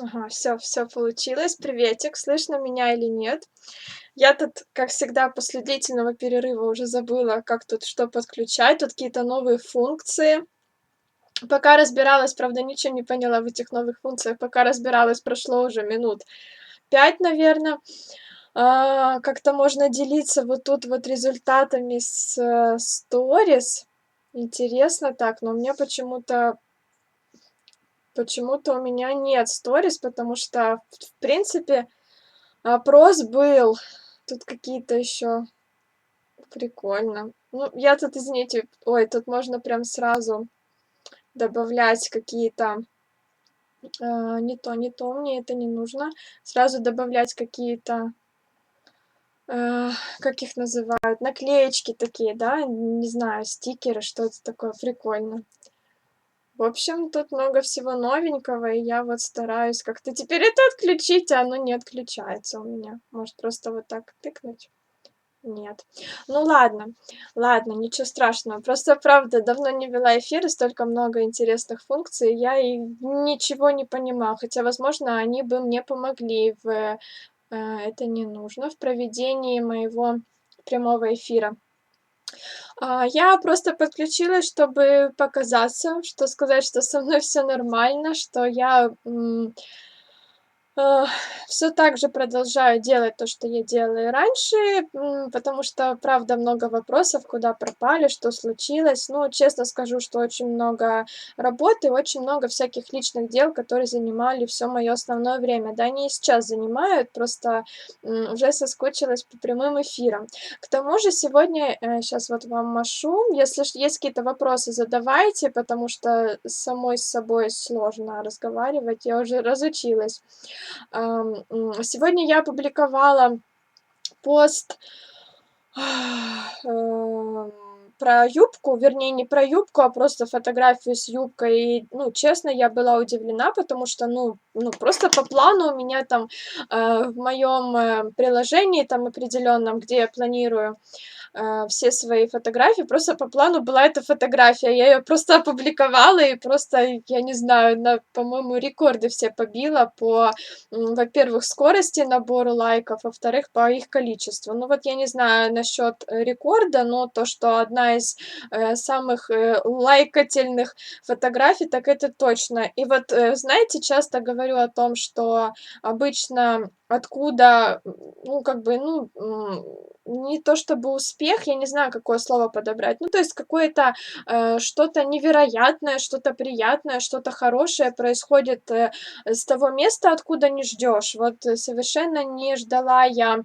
Ага, все получилось. Приветик, слышно меня или нет? Я тут, как всегда, после длительного перерыва уже забыла, как тут что подключать. Тут какие-то новые функции. Пока разбиралась, правда, ничего не поняла в этих новых функциях. Пока разбиралась, прошло уже минут 5, наверное. Как-то можно делиться вот тут вот результатами с сторис. Интересно так, но мне почему-то у меня нет сторис, потому что, в принципе, опрос был. Тут какие-то еще прикольно. Ну, я тут, извините, ой, тут можно прям сразу добавлять какие-то, не то, мне это не нужно. Сразу добавлять какие-то, как их называют, наклеечки такие, да, не знаю, стикеры, что это такое, прикольно. В общем, тут много всего новенького, и я вот стараюсь как-то теперь это отключить, а оно не отключается у меня. Может, просто вот так тыкнуть? Нет. Ну ладно, ладно, ничего страшного. Просто, правда, давно не вела эфиры, столько много интересных функций, я и ничего не понимаю. Хотя, возможно, они бы мне помогли это не нужно, в проведении моего прямого эфира. Я просто подключилась, чтобы показаться, что сказать, что со мной все нормально, что я, все так же продолжаю делать то, что я делала и раньше, потому что, правда, много вопросов: куда пропали, что случилось. Ну, честно скажу, что очень много работы, очень много всяких личных дел, которые занимали все мое основное время. Да, они и сейчас занимают, просто, уже соскучилась по прямым эфирам. К тому же сегодня, сейчас вот вам машу, если есть какие-то вопросы, задавайте, потому что самой с собой сложно разговаривать, я уже разучилась. Сегодня я опубликовала пост, эм, про юбку, вернее, не про юбку, а просто фотографию с юбкой. И, ну, честно, я была удивлена, потому что, ну, просто по плану у меня там, в моем приложении там определенном, где я планирую все свои фотографии. Просто по плану была эта фотография. Я ее просто опубликовала и просто, я не знаю, по-моему, рекорды все побила по, во-первых, скорости набора лайков, во-вторых, по их количеству. Ну вот я не знаю насчет рекорда, но то, что одна из самых лайкательных фотографий, так это точно. И вот, знаете, часто говорю о том, что обычно откуда, ну, как бы, ну, не то чтобы успех, я не знаю, какое слово подобрать. Ну, то есть какое-то, что-то невероятное, что-то приятное, что-то хорошее происходит, с того места, откуда не ждешь. Вот, совершенно не ждала я,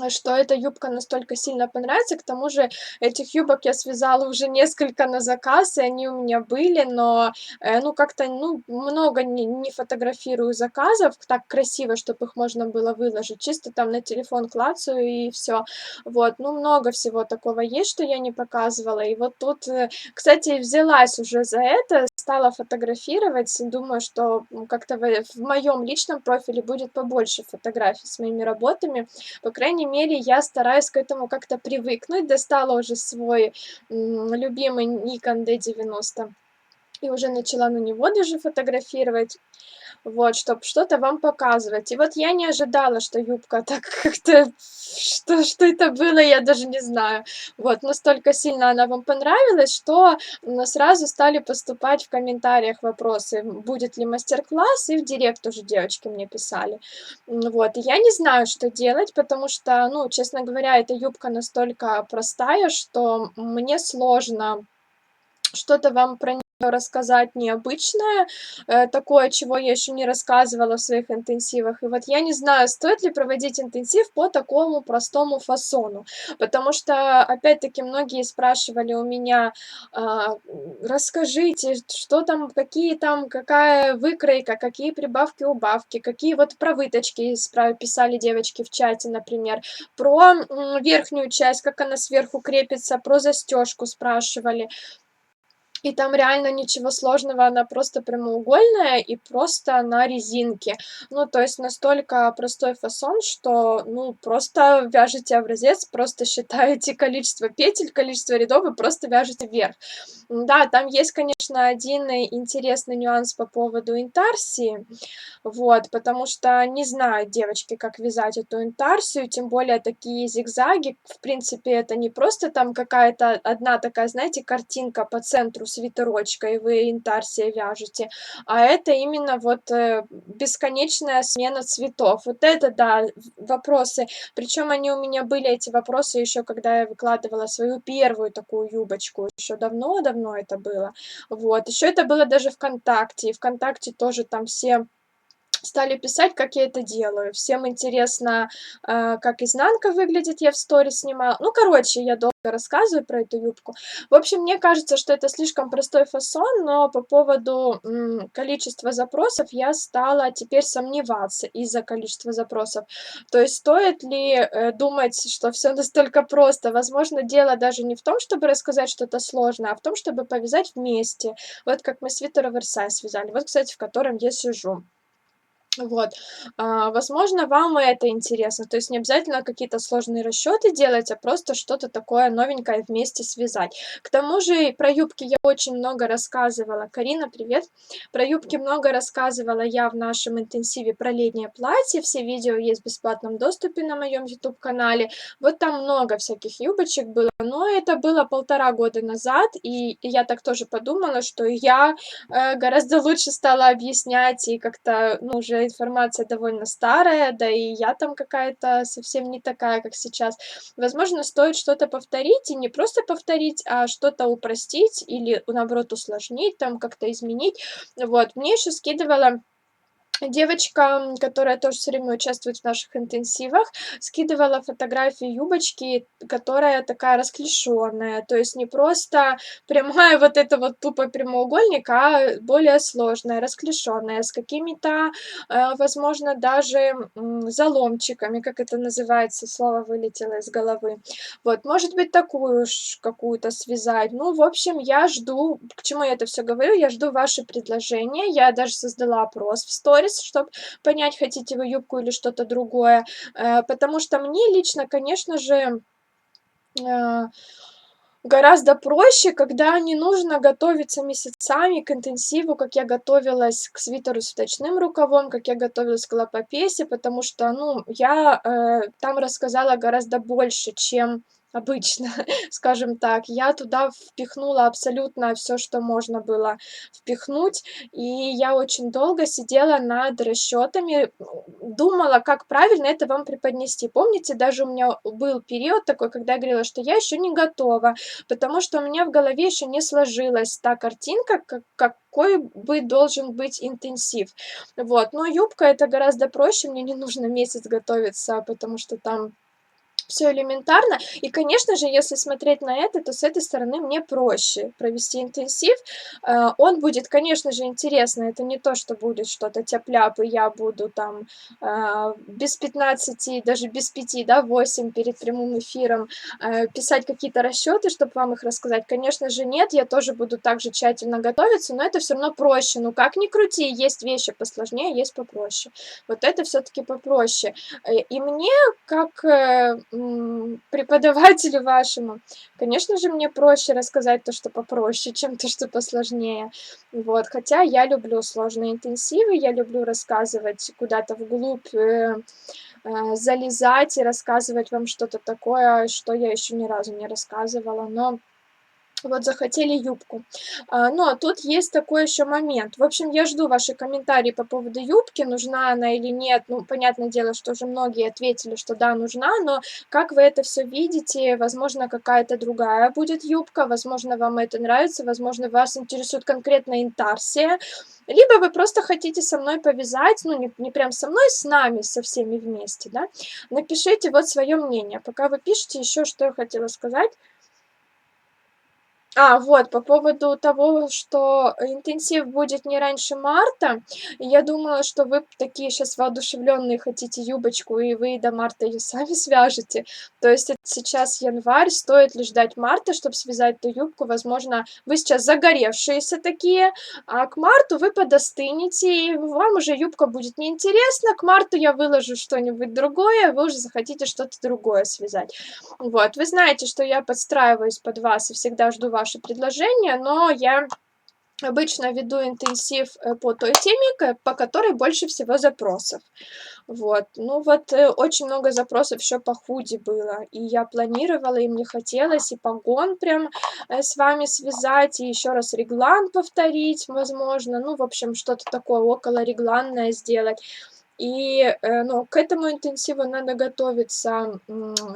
что эта юбка настолько сильно понравится. К тому же этих юбок я связала уже несколько на заказ, и они у меня были, но, ну, как-то, ну, много не фотографирую заказов так красиво, чтобы их можно было выложить. Чисто там на телефон клацаю и все. Вот, ну, много всего такого есть, что я не показывала. И вот тут, кстати, взялась уже за это, стала фотографировать. Думаю, что, как-то в моем личном профиле будет побольше фотографий с моими работами. По крайней мере, я стараюсь к этому как-то привыкнуть. Достала уже свой, любимый Nikon D90 и уже начала на него даже фотографировать. Вот, чтобы что-то вам показывать. И вот я не ожидала, что юбка так как-то, что это было, я даже не знаю. Вот, настолько сильно она вам понравилась, что, сразу стали поступать в комментариях вопросы, будет ли мастер-класс, и в директ тоже девочки мне писали. Вот, и я не знаю, что делать, потому что, ну, честно говоря, эта юбка настолько простая, что мне сложно что-то вам про нее рассказать необычное, такое, чего я еще не рассказывала в своих интенсивах. И вот я не знаю, стоит ли проводить интенсив по такому простому фасону, потому что, опять-таки, многие спрашивали у меня, расскажите, что там, какие там, какая выкройка, какие прибавки-убавки, какие вот про выточки писали девочки в чате, например, про верхнюю часть, как она сверху крепится, про застежку спрашивали. И там реально ничего сложного, она просто прямоугольная и просто на резинке. Ну, то есть настолько простой фасон, что, ну, просто вяжете образец, просто считаете количество петель, количество рядов и просто вяжете вверх. Да, там есть, конечно, один интересный нюанс по поводу интарсии, вот, потому что не знают девочки, как вязать эту интарсию, тем более такие зигзаги. В принципе, это не просто там какая-то одна такая, знаете, картинка по центру свитерочка, и вы интарсией вяжете, а это именно вот бесконечная смена цветов. Вот это, да, вопросы. Причем они у меня были, эти вопросы, еще когда я выкладывала свою первую такую юбочку, еще давно-давно это было. Вот, еще это было даже ВКонтакте, и ВКонтакте тоже там все стали писать, как я это делаю. Всем интересно, как изнанка выглядит, я в сторис снимала. Ну, короче, я долго рассказываю про эту юбку. В общем, мне кажется, что это слишком простой фасон, но по поводу количества запросов я стала теперь сомневаться из-за количества запросов. То есть стоит ли думать, что все настолько просто? Возможно, дело даже не в том, чтобы рассказать что-то сложное, а в том, чтобы повязать вместе. Вот как мы свитер оверсайз связали. Вот, кстати, в котором я сижу. Вот, возможно, вам и это интересно. То есть не обязательно какие-то сложные расчеты делать, а просто что-то такое новенькое вместе связать. К тому же про юбки я очень много рассказывала. Карина, привет. Про юбки много рассказывала я в нашем интенсиве про летнее платье. Все видео есть в бесплатном доступе на моем YouTube-канале. Вот там много всяких юбочек было, но это было 1,5 года назад, и я так тоже подумала, что я гораздо лучше стала объяснять, и как-то, ну, уже информация довольно старая, да и я там какая-то совсем не такая, как сейчас. Возможно, стоит что-то повторить, и не просто повторить, а что-то упростить или, наоборот, усложнить, там как-то изменить. Вот, мне еще скидывала девочка, которая тоже все время участвует в наших интенсивах, скидывала фотографии юбочки, которая такая расклешённая, то есть не просто прямая вот эта вот тупо прямоугольник, а более сложная, расклешённая, с какими-то, возможно, даже, заломчиками, как это называется, слово вылетело из головы. Вот, может быть, такую какую-то связать. Ну, в общем, я жду, к чему я это все говорю, я жду ваши предложения. Я даже создала опрос в сторис, чтобы понять, хотите вы юбку или что-то другое. Потому что мне лично, конечно же, э, гораздо проще, когда не нужно готовиться месяцами к интенсиву, как я готовилась к свитеру с вточным рукавом, как я готовилась к лапопесе, потому что, ну, я там рассказала гораздо больше, чем обычно, скажем так. Я туда впихнула абсолютно все, что можно было впихнуть, и я очень долго сидела над расчетами, думала, как правильно это вам преподнести. Помните, даже у меня был период такой, когда я говорила, что я еще не готова, потому что у меня в голове еще не сложилась та картинка, какой бы должен быть интенсив. Вот, но юбка это гораздо проще, мне не нужно месяц готовиться, потому что там все элементарно. И, конечно же, если смотреть на это, то с этой стороны мне проще провести интенсив. Он будет, конечно же, интересно. Это не то, что будет что-то тяп-ляп, и я буду там без 15, даже без 5, да, 8 перед прямым эфиром писать какие-то расчеты, чтобы вам их рассказать. Конечно же, нет, я тоже буду так же тщательно готовиться, но это все равно проще. Ну, как ни крути, есть вещи посложнее, есть попроще. Вот это все-таки попроще. И мне как, преподавателю вашему, конечно же, мне проще рассказать то, что попроще, чем то, что посложнее. Вот, хотя я люблю сложные интенсивы, я люблю рассказывать куда-то вглубь, залезать и рассказывать вам что-то такое, что я еще ни разу не рассказывала, но вот захотели юбку. Но тут есть такой еще момент. В общем, я жду ваши комментарии по поводу юбки, нужна она или нет. Ну, понятное дело, что уже многие ответили, что да, нужна, но как вы это все видите? Возможно, какая-то другая будет юбка, возможно, вам это нравится, возможно, вас интересует конкретно интарсия, либо вы просто хотите со мной повязать, ну, не прям со мной, с нами, со всеми вместе, да. Напишите вот свое мнение. Пока вы пишете, еще что я хотела сказать. Вот, по поводу того, что интенсив будет не раньше марта, я думала, что вы такие сейчас воодушевленные хотите юбочку, и вы до марта ее сами свяжете. То есть это сейчас январь, стоит ли ждать марта, чтобы связать ту юбку? Возможно, вы сейчас загоревшиеся такие, а к марту вы подостынете, и вам уже юбка будет неинтересна. К марту я выложу что-нибудь другое, вы уже захотите что-то другое связать. Вот, вы знаете, что я подстраиваюсь под вас и всегда жду ваши предложения, но я обычно веду интенсив по той теме, по которой больше всего запросов. Вот, ну вот, очень много запросов еще по худи было, и я планировала, и мне хотелось и погон прям с вами связать, и еще раз реглан повторить, возможно, ну, в общем, что-то такое около регланное сделать. И, ну, к этому интенсиву надо готовиться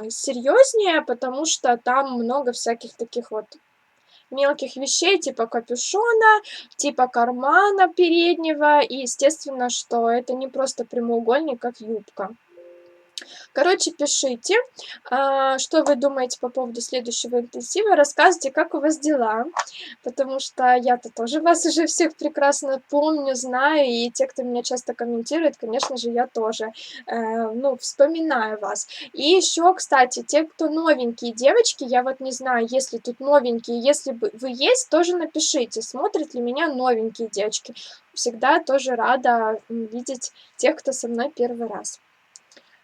серьезнее, потому что там много всяких таких вот мелких вещей, типа капюшона, типа кармана переднего, и естественно, что это не просто прямоугольник, как юбка. Короче, пишите, что вы думаете по поводу следующего интенсива, рассказывайте, как у вас дела, потому что я-то тоже вас уже всех прекрасно помню, знаю, и те, кто меня часто комментирует, конечно же, я тоже, ну, вспоминаю вас. И еще, кстати, те, кто новенькие девочки, я вот не знаю, если тут новенькие, если бы вы есть, тоже напишите, смотрят ли меня новенькие девочки. Всегда тоже рада видеть тех, кто со мной первый раз.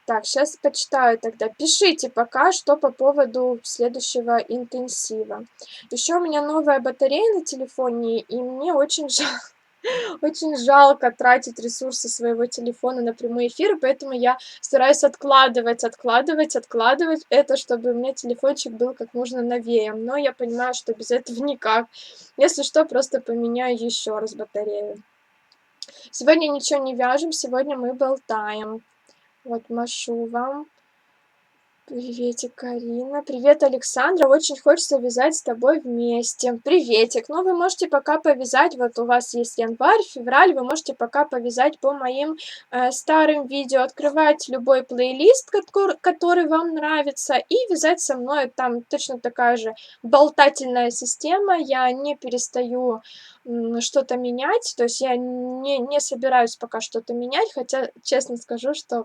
Так, сейчас почитаю тогда. Пишите пока, что по поводу следующего интенсива. Еще у меня новая батарея на телефоне, и мне очень очень жалко тратить ресурсы своего телефона на прямые эфиры, поэтому я стараюсь откладывать это, чтобы у меня телефончик был как можно новее. Но я понимаю, что без этого никак. Если что, просто поменяю еще раз батарею. Сегодня ничего не вяжем, сегодня мы болтаем. Вот машу вам. Приветик, Карина. Привет, Александра. Очень хочется вязать с тобой вместе. Приветик. Ну, вы можете пока повязать, вот у вас есть январь, февраль, вы можете пока повязать по моим старым видео, открывать любой плейлист, который вам нравится, и вязать со мной. Там точно такая же болтательная система, я не перестаю что-то менять, то есть я не собираюсь пока что-то менять, хотя, честно скажу, что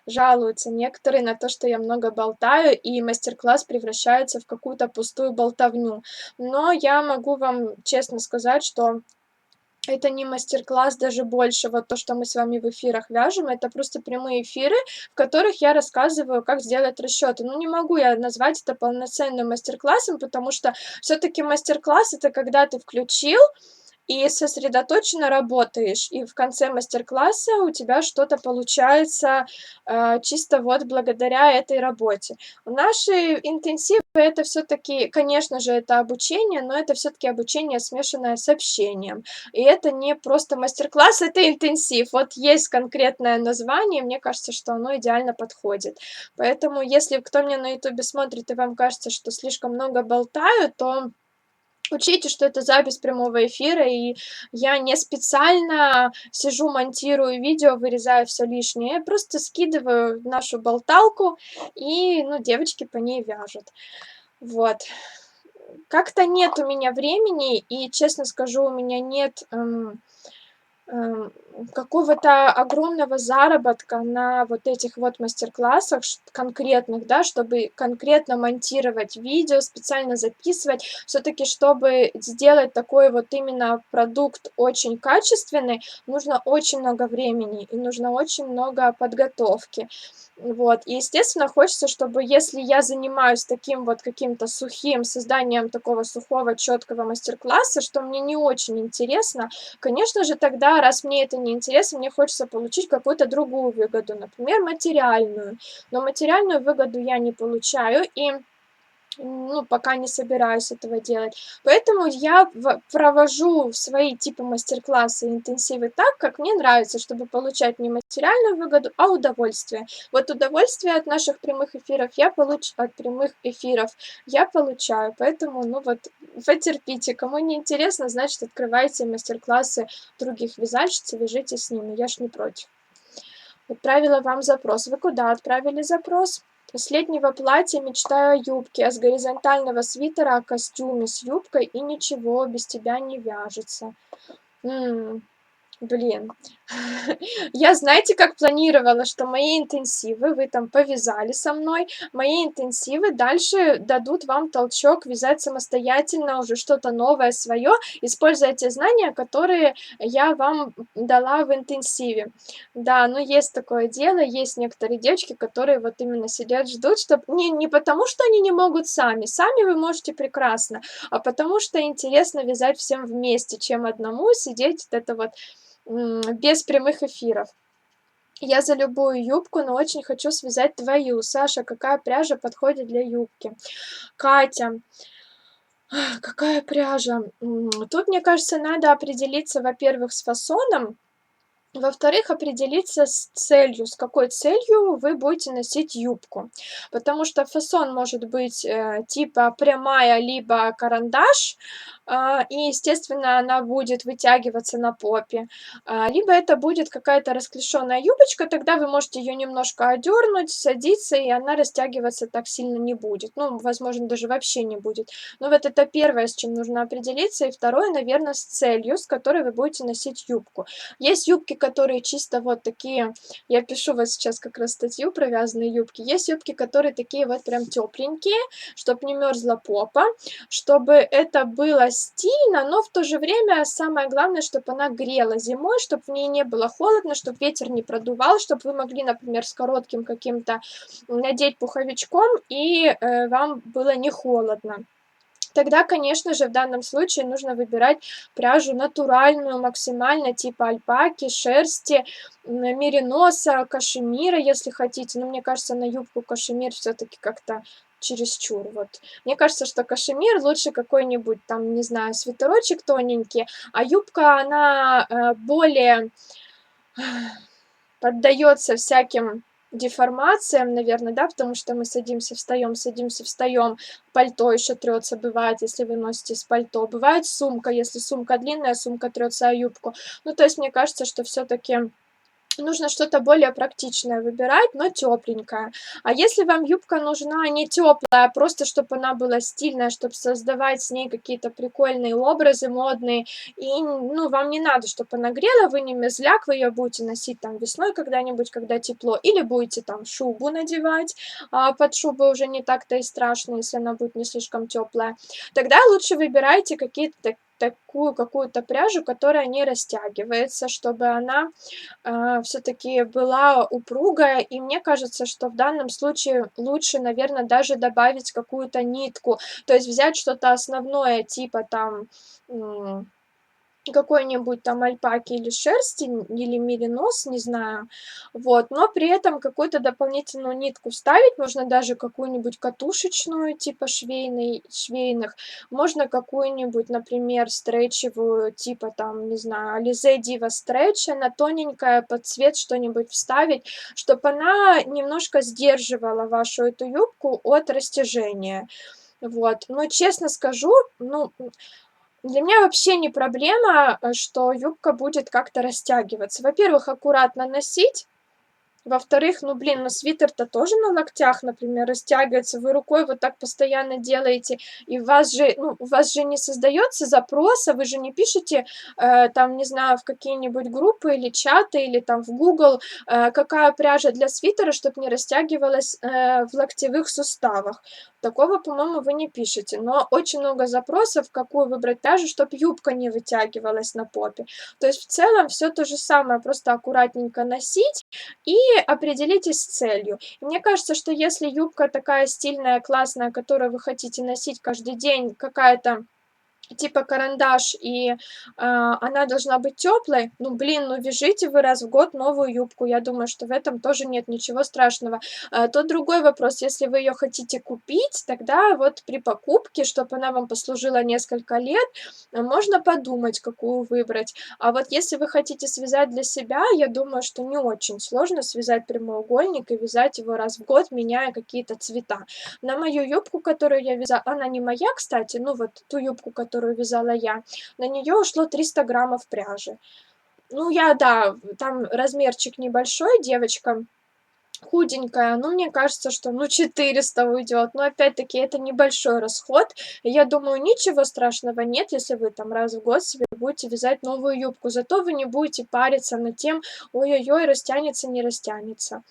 жалуются некоторые на то, что я много болтаю, и мастер-класс превращается в какую-то пустую болтовню. Но я могу вам честно сказать, что это не мастер-класс, даже больше. Вот то, что мы с вами в эфирах вяжем, это просто прямые эфиры, в которых я рассказываю, как сделать расчеты. Ну, не могу я назвать это полноценным мастер-классом, потому что все-таки мастер-класс это когда ты включил и сосредоточенно работаешь, и в конце мастер-класса у тебя что-то получается чисто вот благодаря этой работе. Наши интенсивы это все-таки, конечно же, это обучение, но это все-таки обучение, смешанное с общением. И это не просто мастер-класс, это интенсив. Вот есть конкретное название, мне кажется, что оно идеально подходит. Поэтому, если кто меня на ютубе смотрит, и вам кажется, что слишком много болтаю, то учите, что это запись прямого эфира, и я не специально сижу, монтирую видео, вырезаю все лишнее, я просто скидываю нашу болталку, и, ну, девочки по ней вяжут. Вот. Как-то нет у меня времени, и, честно скажу, у меня нет эм, какого-то огромного заработка на вот этих вот мастер-классах конкретных, да, чтобы конкретно монтировать видео, специально записывать. Все-таки, чтобы сделать такой вот именно продукт очень качественный, нужно очень много времени и нужно очень много подготовки. Вот. И, естественно, хочется, чтобы если я занимаюсь таким вот каким-то сухим созданием такого сухого, четкого мастер-класса, что мне не очень интересно, конечно же, тогда, раз мне это не интересно, мне хочется получить какую-то другую выгоду, например, материальную. Но материальную выгоду я не получаю, и ну, пока не собираюсь этого делать. Поэтому я провожу свои типа мастер-классы, интенсивы так, как мне нравится, чтобы получать не материальную выгоду, а удовольствие. Вот удовольствие от наших прямых эфиров от прямых эфиров я получаю, поэтому, ну вот, потерпите. Кому не интересно, значит, открывайте мастер-классы других вязальщиц и вяжите с ними, я ж не против. Отправила вам запрос. Вы куда отправили запрос? С летнего платья мечтаю о юбке, а с горизонтального свитера о костюме с юбкой, и ничего без тебя не вяжется. М. Блин, я, знаете, как планировала, что мои интенсивы, вы там повязали со мной, мои интенсивы дальше дадут вам толчок вязать самостоятельно уже что-то новое свое, используя те знания, которые я вам дала в интенсиве. Да, ну есть такое дело, есть некоторые девочки, которые вот именно сидят, ждут, чтобы не потому, что они не могут сами вы можете прекрасно, а потому что интересно вязать всем вместе, чем одному сидеть вот это вот без прямых эфиров. Я за любую юбку, но очень хочу связать твою. Саша, какая пряжа подходит для юбки? Катя, какая пряжа? Тут, мне кажется, надо определиться, во-первых, с фасоном, во-вторых, определиться с целью, с какой целью вы будете носить юбку. Потому что фасон может быть типа прямая, либо карандаш, и, естественно, она будет вытягиваться на попе. Либо это будет какая-то расклешенная юбочка, тогда вы можете ее немножко одернуть, садиться, и она растягиваться так сильно не будет. Ну, возможно, даже вообще не будет. Но вот это первое, с чем нужно определиться. И второе, наверное, с целью, с которой вы будете носить юбку. Есть юбки, которые чисто вот такие, я пишу вот сейчас как раз статью про вязаные юбки, есть юбки, которые такие вот прям тепленькие, чтобы не мерзла попа, чтобы это было стильно, но в то же время самое главное, чтобы она грела зимой, чтобы в ней не было холодно, чтобы ветер не продувал, чтобы вы могли, например, с коротким каким-то надеть пуховичком, и вам было не холодно. Тогда, конечно же, в данном случае нужно выбирать пряжу натуральную максимально, типа альпаки, шерсти, мериноса, кашемира, если хотите. Но мне кажется, на юбку кашемир все-таки как-то чересчур. Вот. Мне кажется, что кашемир лучше какой-нибудь там, не знаю, свитерочек тоненький, а юбка, она более поддается всяким деформациям, наверное, да, потому что мы садимся, встаем, пальто еще трется, бывает, если вы носите с пальто, бывает сумка, если сумка длинная, сумка трется о юбку. Ну, то есть мне кажется, что все-таки нужно что-то более практичное выбирать, но тепленькое. А если вам юбка нужна не теплая, а просто чтобы она была стильная, чтобы создавать с ней какие-то прикольные образы модные, и ну, вам не надо, чтобы она грела, вы не мерзляк, вы ее будете носить там весной когда-нибудь, когда тепло, или будете там шубу надевать, под шубу уже не так-то и страшно, если она будет не слишком теплая. Тогда лучше выбирайте какие-то такую какую-то пряжу, которая не растягивается, чтобы она все-таки была упругая, и мне кажется, что в данном случае лучше, наверное, даже добавить какую-то нитку, то есть взять что-то основное, типа там какой-нибудь там альпаки или шерсти, или меринос, не знаю, вот, но при этом какую-то дополнительную нитку вставить, можно даже какую-нибудь катушечную, типа швейных, можно какую-нибудь, например, стретчевую, типа там, не знаю, Alize Diva Stretch, она тоненькая, под цвет что-нибудь вставить, чтобы она немножко сдерживала вашу эту юбку от растяжения. Вот, но честно скажу, ну, для меня вообще не проблема, что юбка будет как-то растягиваться. Во-первых, аккуратно носить. Во-вторых, ну, блин, ну, свитер-то тоже на локтях, например, растягивается. Вы рукой вот так постоянно делаете, и у вас же не создается запроса, вы же не пишете, там, не знаю, в какие-нибудь группы или чаты, или там в Google, какая пряжа для свитера, чтобы не растягивалась в локтевых суставах. Такого, по-моему, вы не пишете. Но очень много запросов, какую выбрать пряжу, чтобы юбка не вытягивалась на попе. То есть в целом все то же самое, просто аккуратненько носить и определитесь с целью. И мне кажется, что если юбка такая стильная, классная, которую вы хотите носить каждый день, какая-то типа карандаш, и она должна быть теплой, ну, блин, ну, вяжите вы раз в год новую юбку. Я думаю, что в этом тоже нет ничего страшного. Тут другой вопрос. Если вы ее хотите купить, тогда вот при покупке, чтобы она вам послужила несколько лет, можно подумать, какую выбрать. А вот если вы хотите связать для себя, я думаю, что не очень сложно связать прямоугольник и вязать его раз в год, меняя какие-то цвета. На мою юбку, которую я вязала, она не моя, кстати, ну вот ту юбку, которую вязала я, на нее ушло 300 граммов пряжи. Ну, да, там размерчик небольшой, девочка худенькая, ну, мне кажется, что, ну, 400 уйдет. Но опять-таки это небольшой расход. И я думаю, ничего страшного нет, если вы там раз в год себе будете вязать новую юбку. Зато вы не будете париться над тем, ой-ой-ой, растянется, не растянется.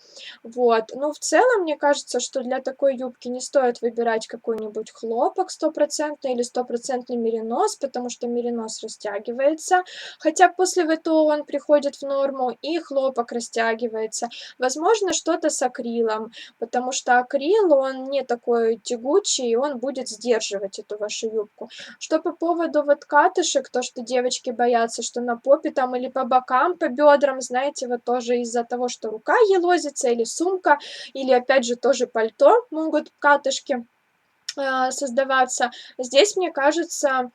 Вот. Ну, в целом, мне кажется, что для такой юбки не стоит выбирать какой-нибудь хлопок стопроцентный или стопроцентный меринос, потому что меринос растягивается, хотя после ВТО он приходит в норму, и хлопок растягивается. Возможно, что-то с акрилом, потому что акрил, он не такой тягучий, и он будет сдерживать эту вашу юбку. Что по поводу вот катышек, то, что девочки боятся, что на попе там или по бокам, по бедрам, знаете, вот тоже из-за того, что рука елозится или сумка, или опять же тоже пальто могут катышки создаваться. Здесь, мне кажется,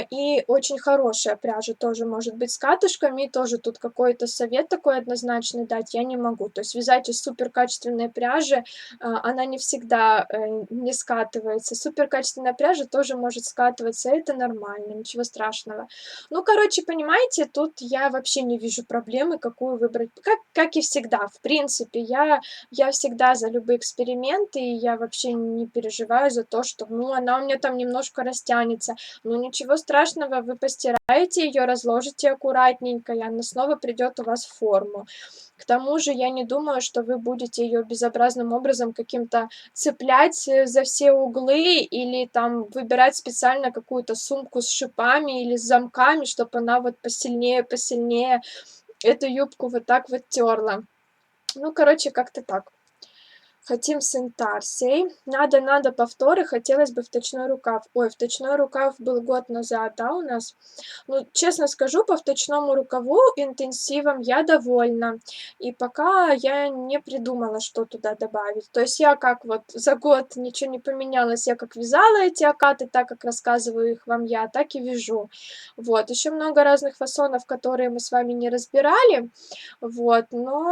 и очень хорошая пряжа тоже может быть с катышками. И тоже тут какой-то совет такой однозначный дать я не могу. То есть вязать из суперкачественной пряжи, она не всегда не скатывается. Суперкачественная пряжа тоже может скатываться, это нормально, ничего страшного. Ну, короче, понимаете, тут я вообще не вижу проблемы, какую выбрать. Как и всегда, в принципе, я всегда за любые эксперименты, и я вообще не переживаю за то, что, ну, она у меня там немножко растянется. Ну, ничего страшного, вы постираете ее, разложите аккуратненько, и она снова придет у вас в форму. К тому же я не думаю, что вы будете ее безобразным образом каким-то цеплять за все углы или там выбирать специально какую-то сумку с шипами или с замками, чтобы она вот посильнее эту юбку вот так вот терла. Ну, короче, как-то так. Хотим с интарсией. Надо повторы, хотелось бы вточной рукав. Ой, вточной рукав был год назад, да, у нас? Ну, честно скажу, по вточному рукаву интенсивом я довольна. И пока я не придумала, что туда добавить. То есть я как вот за год ничего не поменялось. Я как вязала эти окаты, так как рассказываю их вам я, так и вяжу. Вот. Еще много разных фасонов, которые мы с вами не разбирали. Вот, но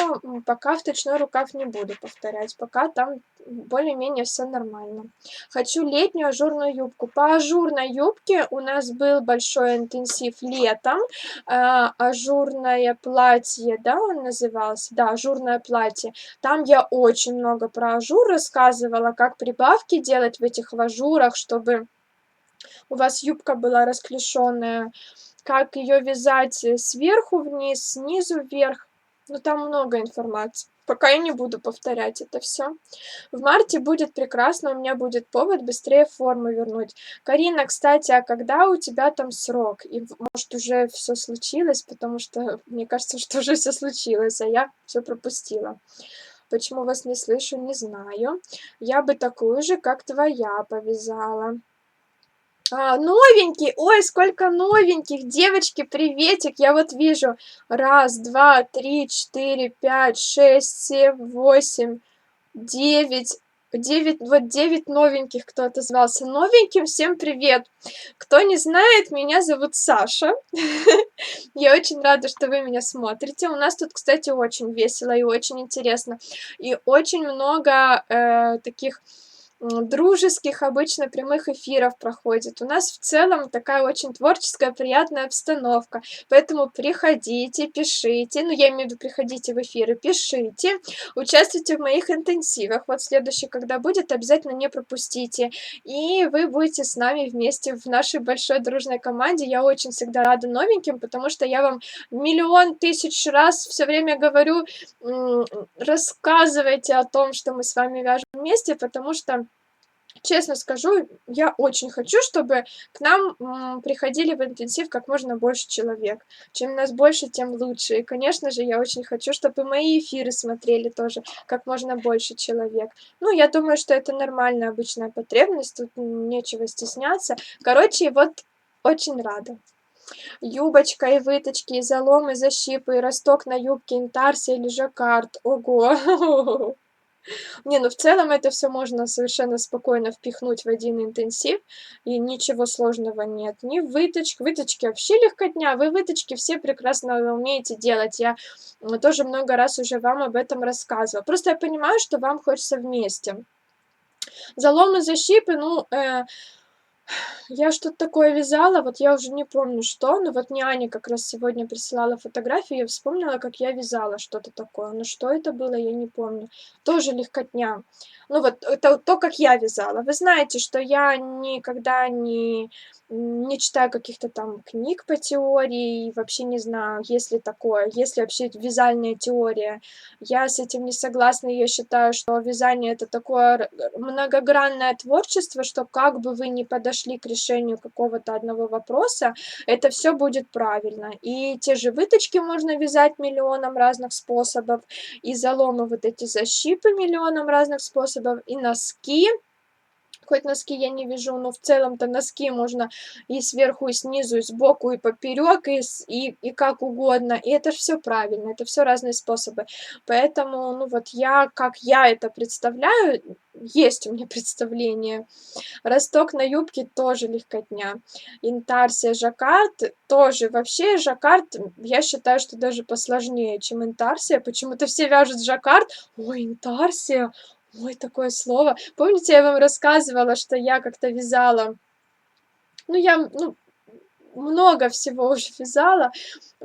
пока вточной рукав не буду повторять, пока там более-менее все нормально. Хочу летнюю ажурную юбку. По ажурной юбке у нас был большой интенсив летом. Ажурное платье, да, он назывался? Да, ажурное платье. Там я очень много про ажур рассказывала, как прибавки делать в этих ажурах, чтобы у вас юбка была расклешенная, как ее вязать сверху вниз, снизу вверх. Ну, там много информации. Пока я не буду повторять это все. В марте будет прекрасно, у меня будет повод быстрее форму вернуть. Карина, кстати, а когда у тебя там срок? И, может, уже все случилось, потому что мне кажется, что уже все случилось, а я все пропустила. Почему вас не слышу, не знаю. Я бы такую же, как твоя, повязала. Новенький, ой, сколько новеньких, девочки, приветик, я вот вижу, раз, два, три, четыре, пять, шесть, семь, восемь, девять, вот 9 новеньких кто отозвался. Новеньким всем привет. Кто не знает, меня зовут Саша. Я очень рада, что вы меня смотрите. У нас тут, кстати, очень весело и очень интересно. И очень много таких дружеских обычно прямых эфиров проходит. У нас в целом такая очень творческая, приятная обстановка. Поэтому приходите, пишите. Ну, я имею в виду, приходите в эфиры, пишите. Участвуйте в моих интенсивах. Вот следующий, когда будет, обязательно не пропустите. И вы будете с нами вместе в нашей большой дружной команде. Я очень всегда рада новеньким, потому что я вам миллион тысяч раз все время говорю, рассказывайте о том, что мы с вами вяжем вместе, потому что, честно скажу, я очень хочу, чтобы к нам приходили в интенсив как можно больше человек. Чем нас больше, тем лучше. И, конечно же, я очень хочу, чтобы мои эфиры смотрели тоже как можно больше человек. Ну, я думаю, что это нормальная обычная потребность, тут нечего стесняться. Короче, вот очень рада. Юбочка и выточки, и заломы, защипы, и росток на юбке, интарсия или жаккард. Ого! Не, ну в целом это все можно совершенно спокойно впихнуть в один интенсив, и ничего сложного нет. Ни выточки вообще легкотня, вы выточки все прекрасно умеете делать. Я тоже много раз уже вам об этом рассказывала. Просто я понимаю, что вам хочется вместе. Заломы, защипы, ну, Я что-то такое вязала, вот я уже не помню что, но вот мне Аня как раз сегодня присылала фотографию, я вспомнила, как я вязала что-то такое. Но что это было, я не помню. Тоже легкотня. Ну вот это то, как я вязала. Вы знаете, что я никогда не читаю каких-то там книг по теории, и вообще не знаю, есть ли такое, есть ли вообще вязальная теория. Я с этим не согласна, я считаю, что вязание это такое многогранное творчество, что как бы вы ни подошли к решению какого-то одного вопроса, это все будет правильно. И те же выточки можно вязать миллионом разных способов, и заломы вот эти защипы миллионом разных способов, и носки. Хоть носки я не вяжу, но в целом-то носки можно и сверху, и снизу, и сбоку, и поперек, и как угодно. И это все правильно, это все разные способы. Поэтому, ну вот я, как я это представляю, есть у меня представление. Росток на юбке тоже легкотня. Интарсия, жаккард тоже. Вообще жаккард, я считаю, что даже посложнее, чем интарсия. Почему-то все вяжут жаккард. Ой, интарсия. Ой, такое слово. Помните, я вам рассказывала, что я как-то вязала, ну, много всего уже вязала,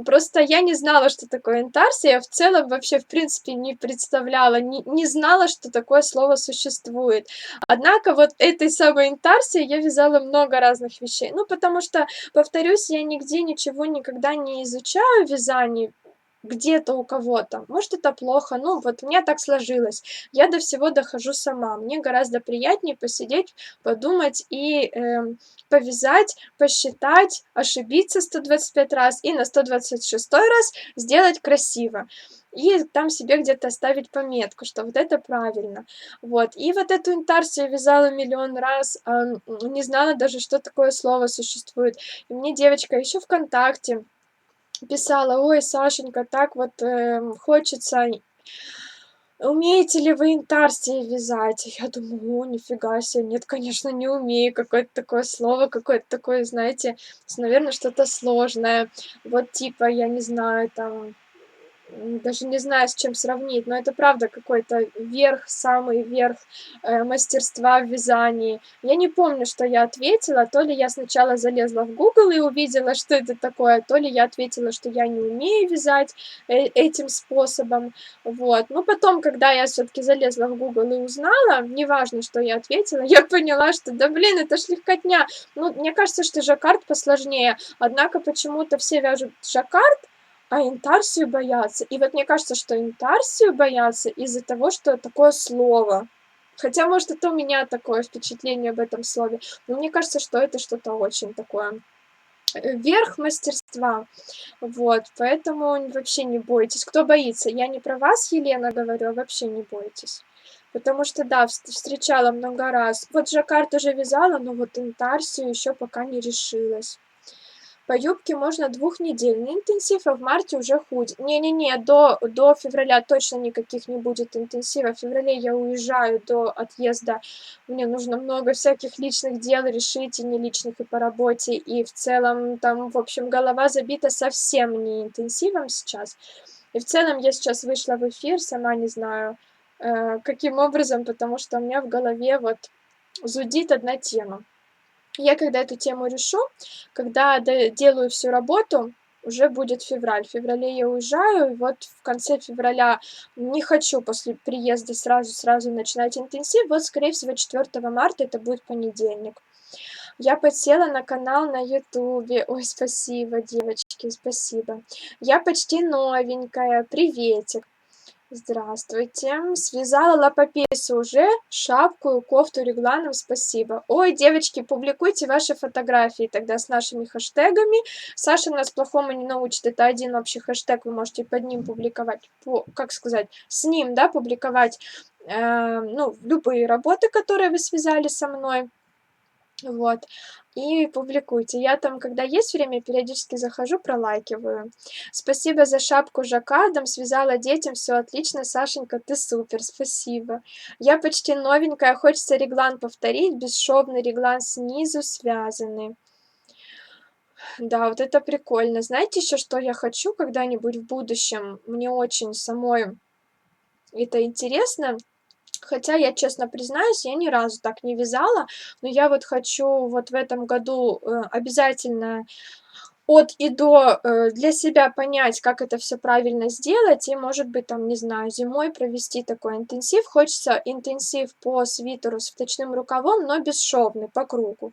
просто я не знала, что такое интарсия, я в целом вообще, в принципе, не представляла, не знала, что такое слово существует. Однако вот этой самой интарсией я вязала много разных вещей, ну, потому что, повторюсь, я нигде ничего никогда не изучаю вязание, где-то у кого-то. Может, это плохо, ну, вот у меня так сложилось. Я до всего дохожу сама. Мне гораздо приятнее посидеть, подумать и повязать, посчитать, ошибиться 125 раз и на 126 раз сделать красиво. И там себе где-то оставить пометку, что вот это правильно. Вот. И вот эту интарсию вязала миллион раз, не знала даже, что такое слово существует. И мне девочка еще ВКонтакте писала: ой, Сашенька, так вот хочется, умеете ли вы интарсии вязать? Я думаю, о, нифига себе, нет, конечно, не умею, какое-то такое слово, какое-то такое, знаете, наверное, что-то сложное, вот типа, я не знаю, там, даже не знаю, с чем сравнить, но это правда какой-то верх, самый верх мастерства в вязании. Я не помню, что я ответила, то ли я сначала залезла в Google и увидела, что это такое, то ли я ответила, что я не умею вязать этим способом, вот. Но потом, когда я все-таки залезла в Google и узнала, неважно, что я ответила, я поняла, что, да блин, это ж легкотня. Ну, мне кажется, что жаккард посложнее, однако почему-то все вяжут жаккард, а интарсию боятся. И вот мне кажется, что интарсию боятся из-за того, что такое слово. Хотя, может, это у меня такое впечатление об этом слове, но мне кажется, что это что-то очень такое верх мастерства. Вот, поэтому вообще не бойтесь. Кто боится? Я не про вас, Елена, говорю, а вообще не бойтесь. Потому что, да, встречала много раз. Вот жаккард уже вязала, но вот интарсию еще пока не решилась. По юбке можно двухнедельный интенсив, а в марте уже худи. Не-не-не, до февраля точно никаких не будет интенсива. В феврале я уезжаю до отъезда. Мне нужно много всяких личных дел решить, и не личных, и по работе. И в целом там, в общем, голова забита совсем не интенсивом сейчас. И в целом я сейчас вышла в эфир, сама не знаю, каким образом, потому что у меня в голове вот зудит одна тема. Я когда эту тему решу, когда делаю всю работу, уже будет февраль. В феврале я уезжаю, и вот в конце февраля не хочу после приезда сразу начинать интенсив. Вот, скорее всего, 4 марта, это будет понедельник. Я подсела на канал на ютубе. Ой, спасибо, девочки, спасибо. Я почти новенькая. Приветик. Здравствуйте. Связала лапопейсы уже, шапку и кофту регланом, спасибо. Ой, девочки, публикуйте ваши фотографии тогда с нашими хэштегами. Саша нас плохому не научит, это один общий хэштег, вы можете под ним публиковать, как сказать, с ним, да, публиковать, ну, любые работы, которые вы связали со мной. Вот. И публикуйте. Я там, когда есть время, периодически захожу, пролайкиваю. Спасибо за шапку жаккардом, связала детям, все отлично, Сашенька, ты супер, спасибо. Я почти новенькая, хочется реглан повторить, бесшовный реглан снизу связанный. Да, вот это прикольно. Знаете еще, что я хочу когда-нибудь в будущем? Мне очень самой это интересно. Хотя я, честно признаюсь, я ни разу так не вязала, но я вот хочу вот в этом году, обязательно от и до, для себя понять, как это все правильно сделать, и, может быть, там, не знаю, зимой провести такой интенсив. Хочется интенсив по свитеру с вточным рукавом, но бесшовный, по кругу.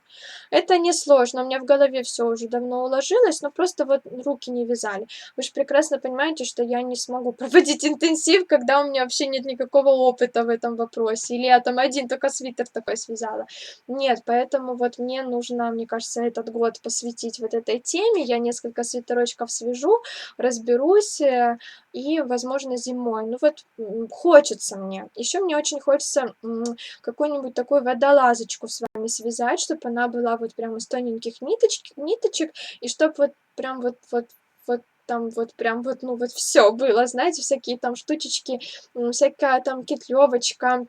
Это несложно, у меня в голове все уже давно уложилось, но просто вот руки не вязали. Вы же прекрасно понимаете, что я не смогу проводить интенсив, когда у меня вообще нет никакого опыта в этом вопросе, или я там один только свитер такой связала. Нет, поэтому вот мне нужно, мне кажется, этот год посвятить вот этой теме. Я несколько свитерочков свяжу, разберусь, и, возможно, зимой. Ну вот, хочется мне. Еще мне очень хочется, какую-нибудь такую водолазочку с вами связать, чтобы она была вот прям из тоненьких ниточек, и чтобы вот прям вот там вот прям вот, ну вот все было, знаете, всякие там штучечки, всякая там кетлевочка,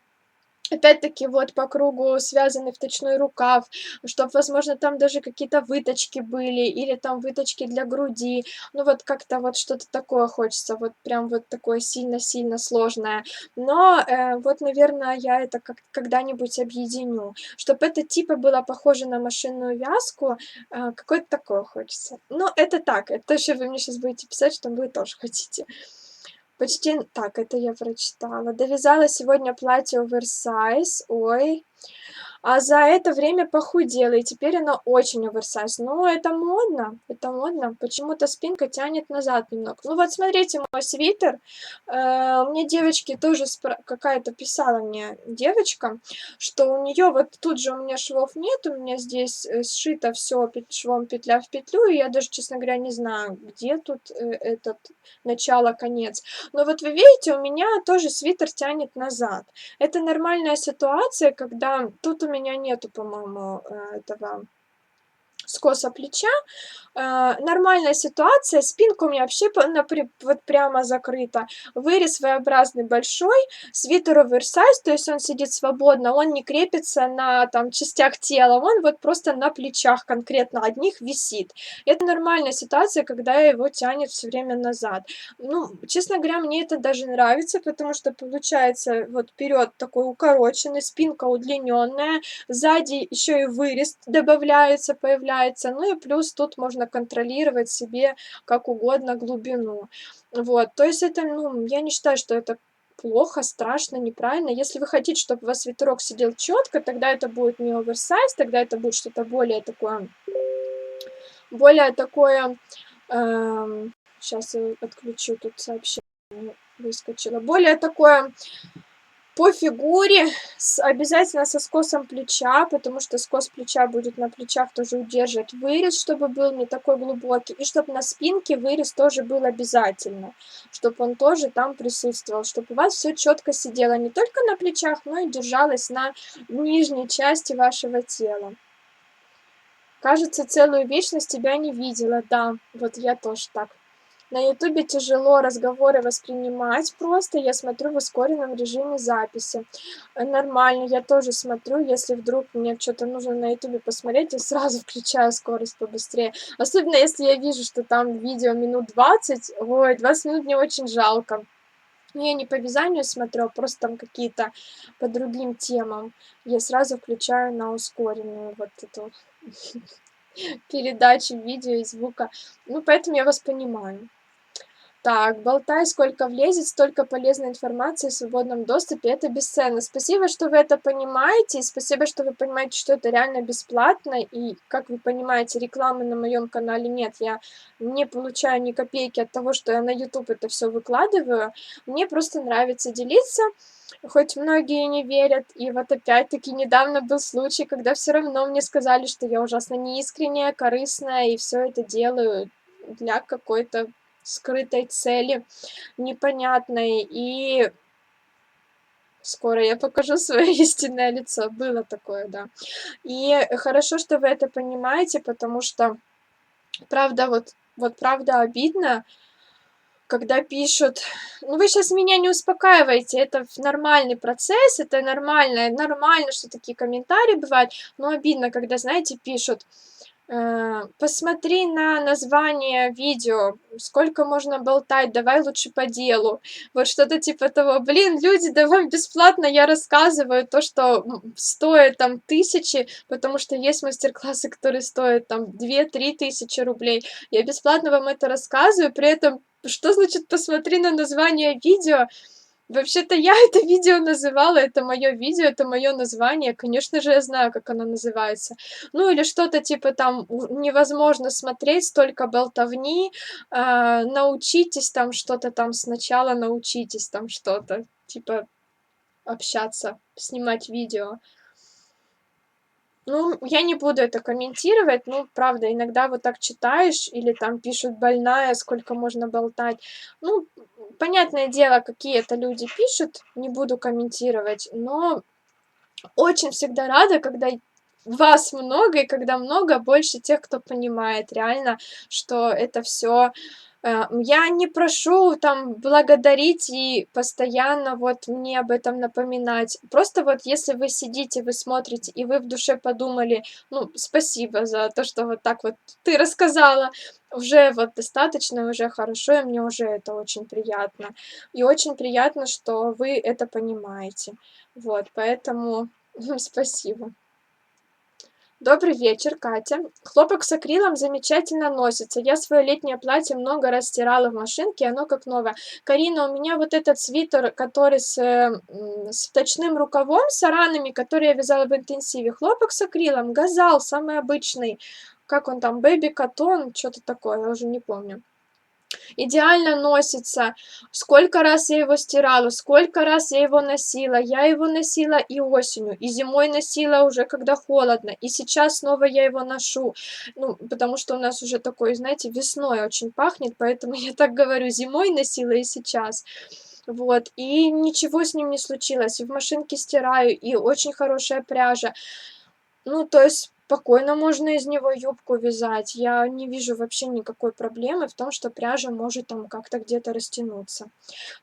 опять-таки вот по кругу связанный вточной рукав, чтоб, возможно, там даже какие-то выточки были или там выточки для груди. Ну вот как-то вот что-то такое хочется, вот прям вот такое сильно-сильно сложное. Но, вот, наверное, я это когда-нибудь объединю. Чтоб это типа было похоже на машинную вязку, какое-то такое хочется. Но это так, это что вы мне сейчас будете писать, что вы тоже хотите. Почти так, это я прочитала. Довязала сегодня платье оверсайз. Ой, а за это время похудела, и теперь она очень оверсайз. Но это модно, это модно. Почему-то спинка тянет назад немного. Ну вот смотрите мой свитер. Мне девочки тоже какая-то писала мне девочка, что у нее вот тут же у меня швов нет, у меня здесь сшито все швом петля в петлю, и я даже, честно говоря, не знаю, где тут этот начало-конец. Но вот вы видите, у меня тоже свитер тянет назад. Это нормальная ситуация, когда тут у меня нету, по-моему, этого скоса плеча. Нормальная ситуация, спинка у меня вообще вот прямо закрыта, вырез своеобразный большой, свитер оверсайз, то есть он сидит свободно, он не крепится на там частях тела, он вот просто на плечах конкретно одних висит. Это нормальная ситуация, когда его тянет все время назад. Ну, честно говоря, мне это даже нравится, потому что получается вот вперед такой укороченный, спинка удлиненная, сзади еще и вырез добавляется, появляется, ну и плюс тут можно контролировать себе как угодно глубину. Вот, то есть это, ну, я не считаю, что это плохо, страшно, неправильно. Если вы хотите, чтобы у вас свитерок сидел четко, тогда это будет не оверсайз, тогда это будет что-то более такое, сейчас я отключу, тут сообщение выскочило, более такое по фигуре, обязательно со скосом плеча, потому что скос плеча будет на плечах тоже удерживать вырез, чтобы был не такой глубокий, и чтобы на спинке вырез тоже был обязательно, чтобы он тоже там присутствовал, чтобы у вас все четко сидело не только на плечах, но и держалось на нижней части вашего тела. Кажется, целую вечность тебя не видела, да, вот я тоже так. На ютубе тяжело разговоры воспринимать просто, я смотрю в ускоренном режиме записи. Нормально, я тоже смотрю, если вдруг мне что-то нужно на ютубе посмотреть, я сразу включаю скорость побыстрее. Особенно если я вижу, что там видео минут 20, ой, 20 минут мне очень жалко. Но я не по вязанию смотрю, а просто там какие-то по другим темам. Я сразу включаю на ускоренную вот эту передачу видео и звука. Ну, поэтому я вас понимаю. Так, болтай, сколько влезет, столько полезной информации в свободном доступе. Это бесценно. Спасибо, что вы это понимаете, и спасибо, что вы понимаете, что это реально бесплатно. И, как вы понимаете, рекламы на моем канале нет. Я не получаю ни копейки от того, что я на YouTube это все выкладываю. Мне просто нравится делиться, хоть многие не верят. И вот опять-таки недавно был случай, когда все равно мне сказали, что я ужасно неискренняя, корыстная, и все это делаю для какой-то скрытой цели непонятной, и скоро я покажу свое истинное лицо. Было такое, да. И хорошо, что вы это понимаете, потому что правда, вот правда обидно, когда пишут: "Ну вы сейчас меня не успокаиваете, это нормальный процесс, это нормально, нормально, что такие комментарии бывают". Но обидно, когда, знаете, пишут: Посмотри на название видео, сколько можно болтать, давай лучше по делу. Вот что-то типа того. Блин, люди, да вам бесплатно я рассказываю то, что стоит там тысячи, потому что есть мастер-классы, которые стоят там 2-3 тысячи рублей. Я бесплатно вам это рассказываю, при этом что значит посмотри на название видео? Вообще-то я это видео называла, это мое видео, это мое название, конечно же, я знаю, как оно называется. Ну, или что-то типа там невозможно смотреть, столько болтовни, научитесь там что-то там сначала, научитесь там что-то, типа общаться, снимать видео. Ну, я не буду это комментировать, ну, правда, иногда вот так читаешь или там пишут «больная», сколько можно болтать. Ну, понятное дело, какие это люди пишут, не буду комментировать, но очень всегда рада, когда вас много, и когда много, больше тех, кто понимает реально, что это все. Я не прошу там благодарить и постоянно вот мне об этом напоминать. Просто вот если вы сидите, вы смотрите, и вы в душе подумали, ну, спасибо за то, что вот так вот ты рассказала, уже вот достаточно, уже хорошо, и мне уже это очень приятно. И очень приятно, что вы это понимаете. Вот, поэтому спасибо. Добрый вечер, Катя. Хлопок с акрилом замечательно носится. Я свое летнее платье много раз стирала в машинке, оно как новое. Карина, у меня вот этот свитер, который с вточным рукавом, с аранами, который я вязала в интенсиве. Хлопок с акрилом, газал, самый обычный. Как он там, бэби катон, что-то такое, я уже не помню. Идеально носится. Сколько раз я его стирала, сколько раз я его носила. Я его носила и осенью, и зимой носила уже, когда холодно. И сейчас снова я его ношу. Ну, потому что у нас уже такой, знаете, весной очень пахнет, поэтому я так говорю, зимой носила и сейчас. Вот, и ничего с ним не случилось. И в машинке стираю, и очень хорошая пряжа. Ну, то есть спокойно можно из него юбку вязать. Я не вижу вообще никакой проблемы в том, что пряжа может там как-то где-то растянуться.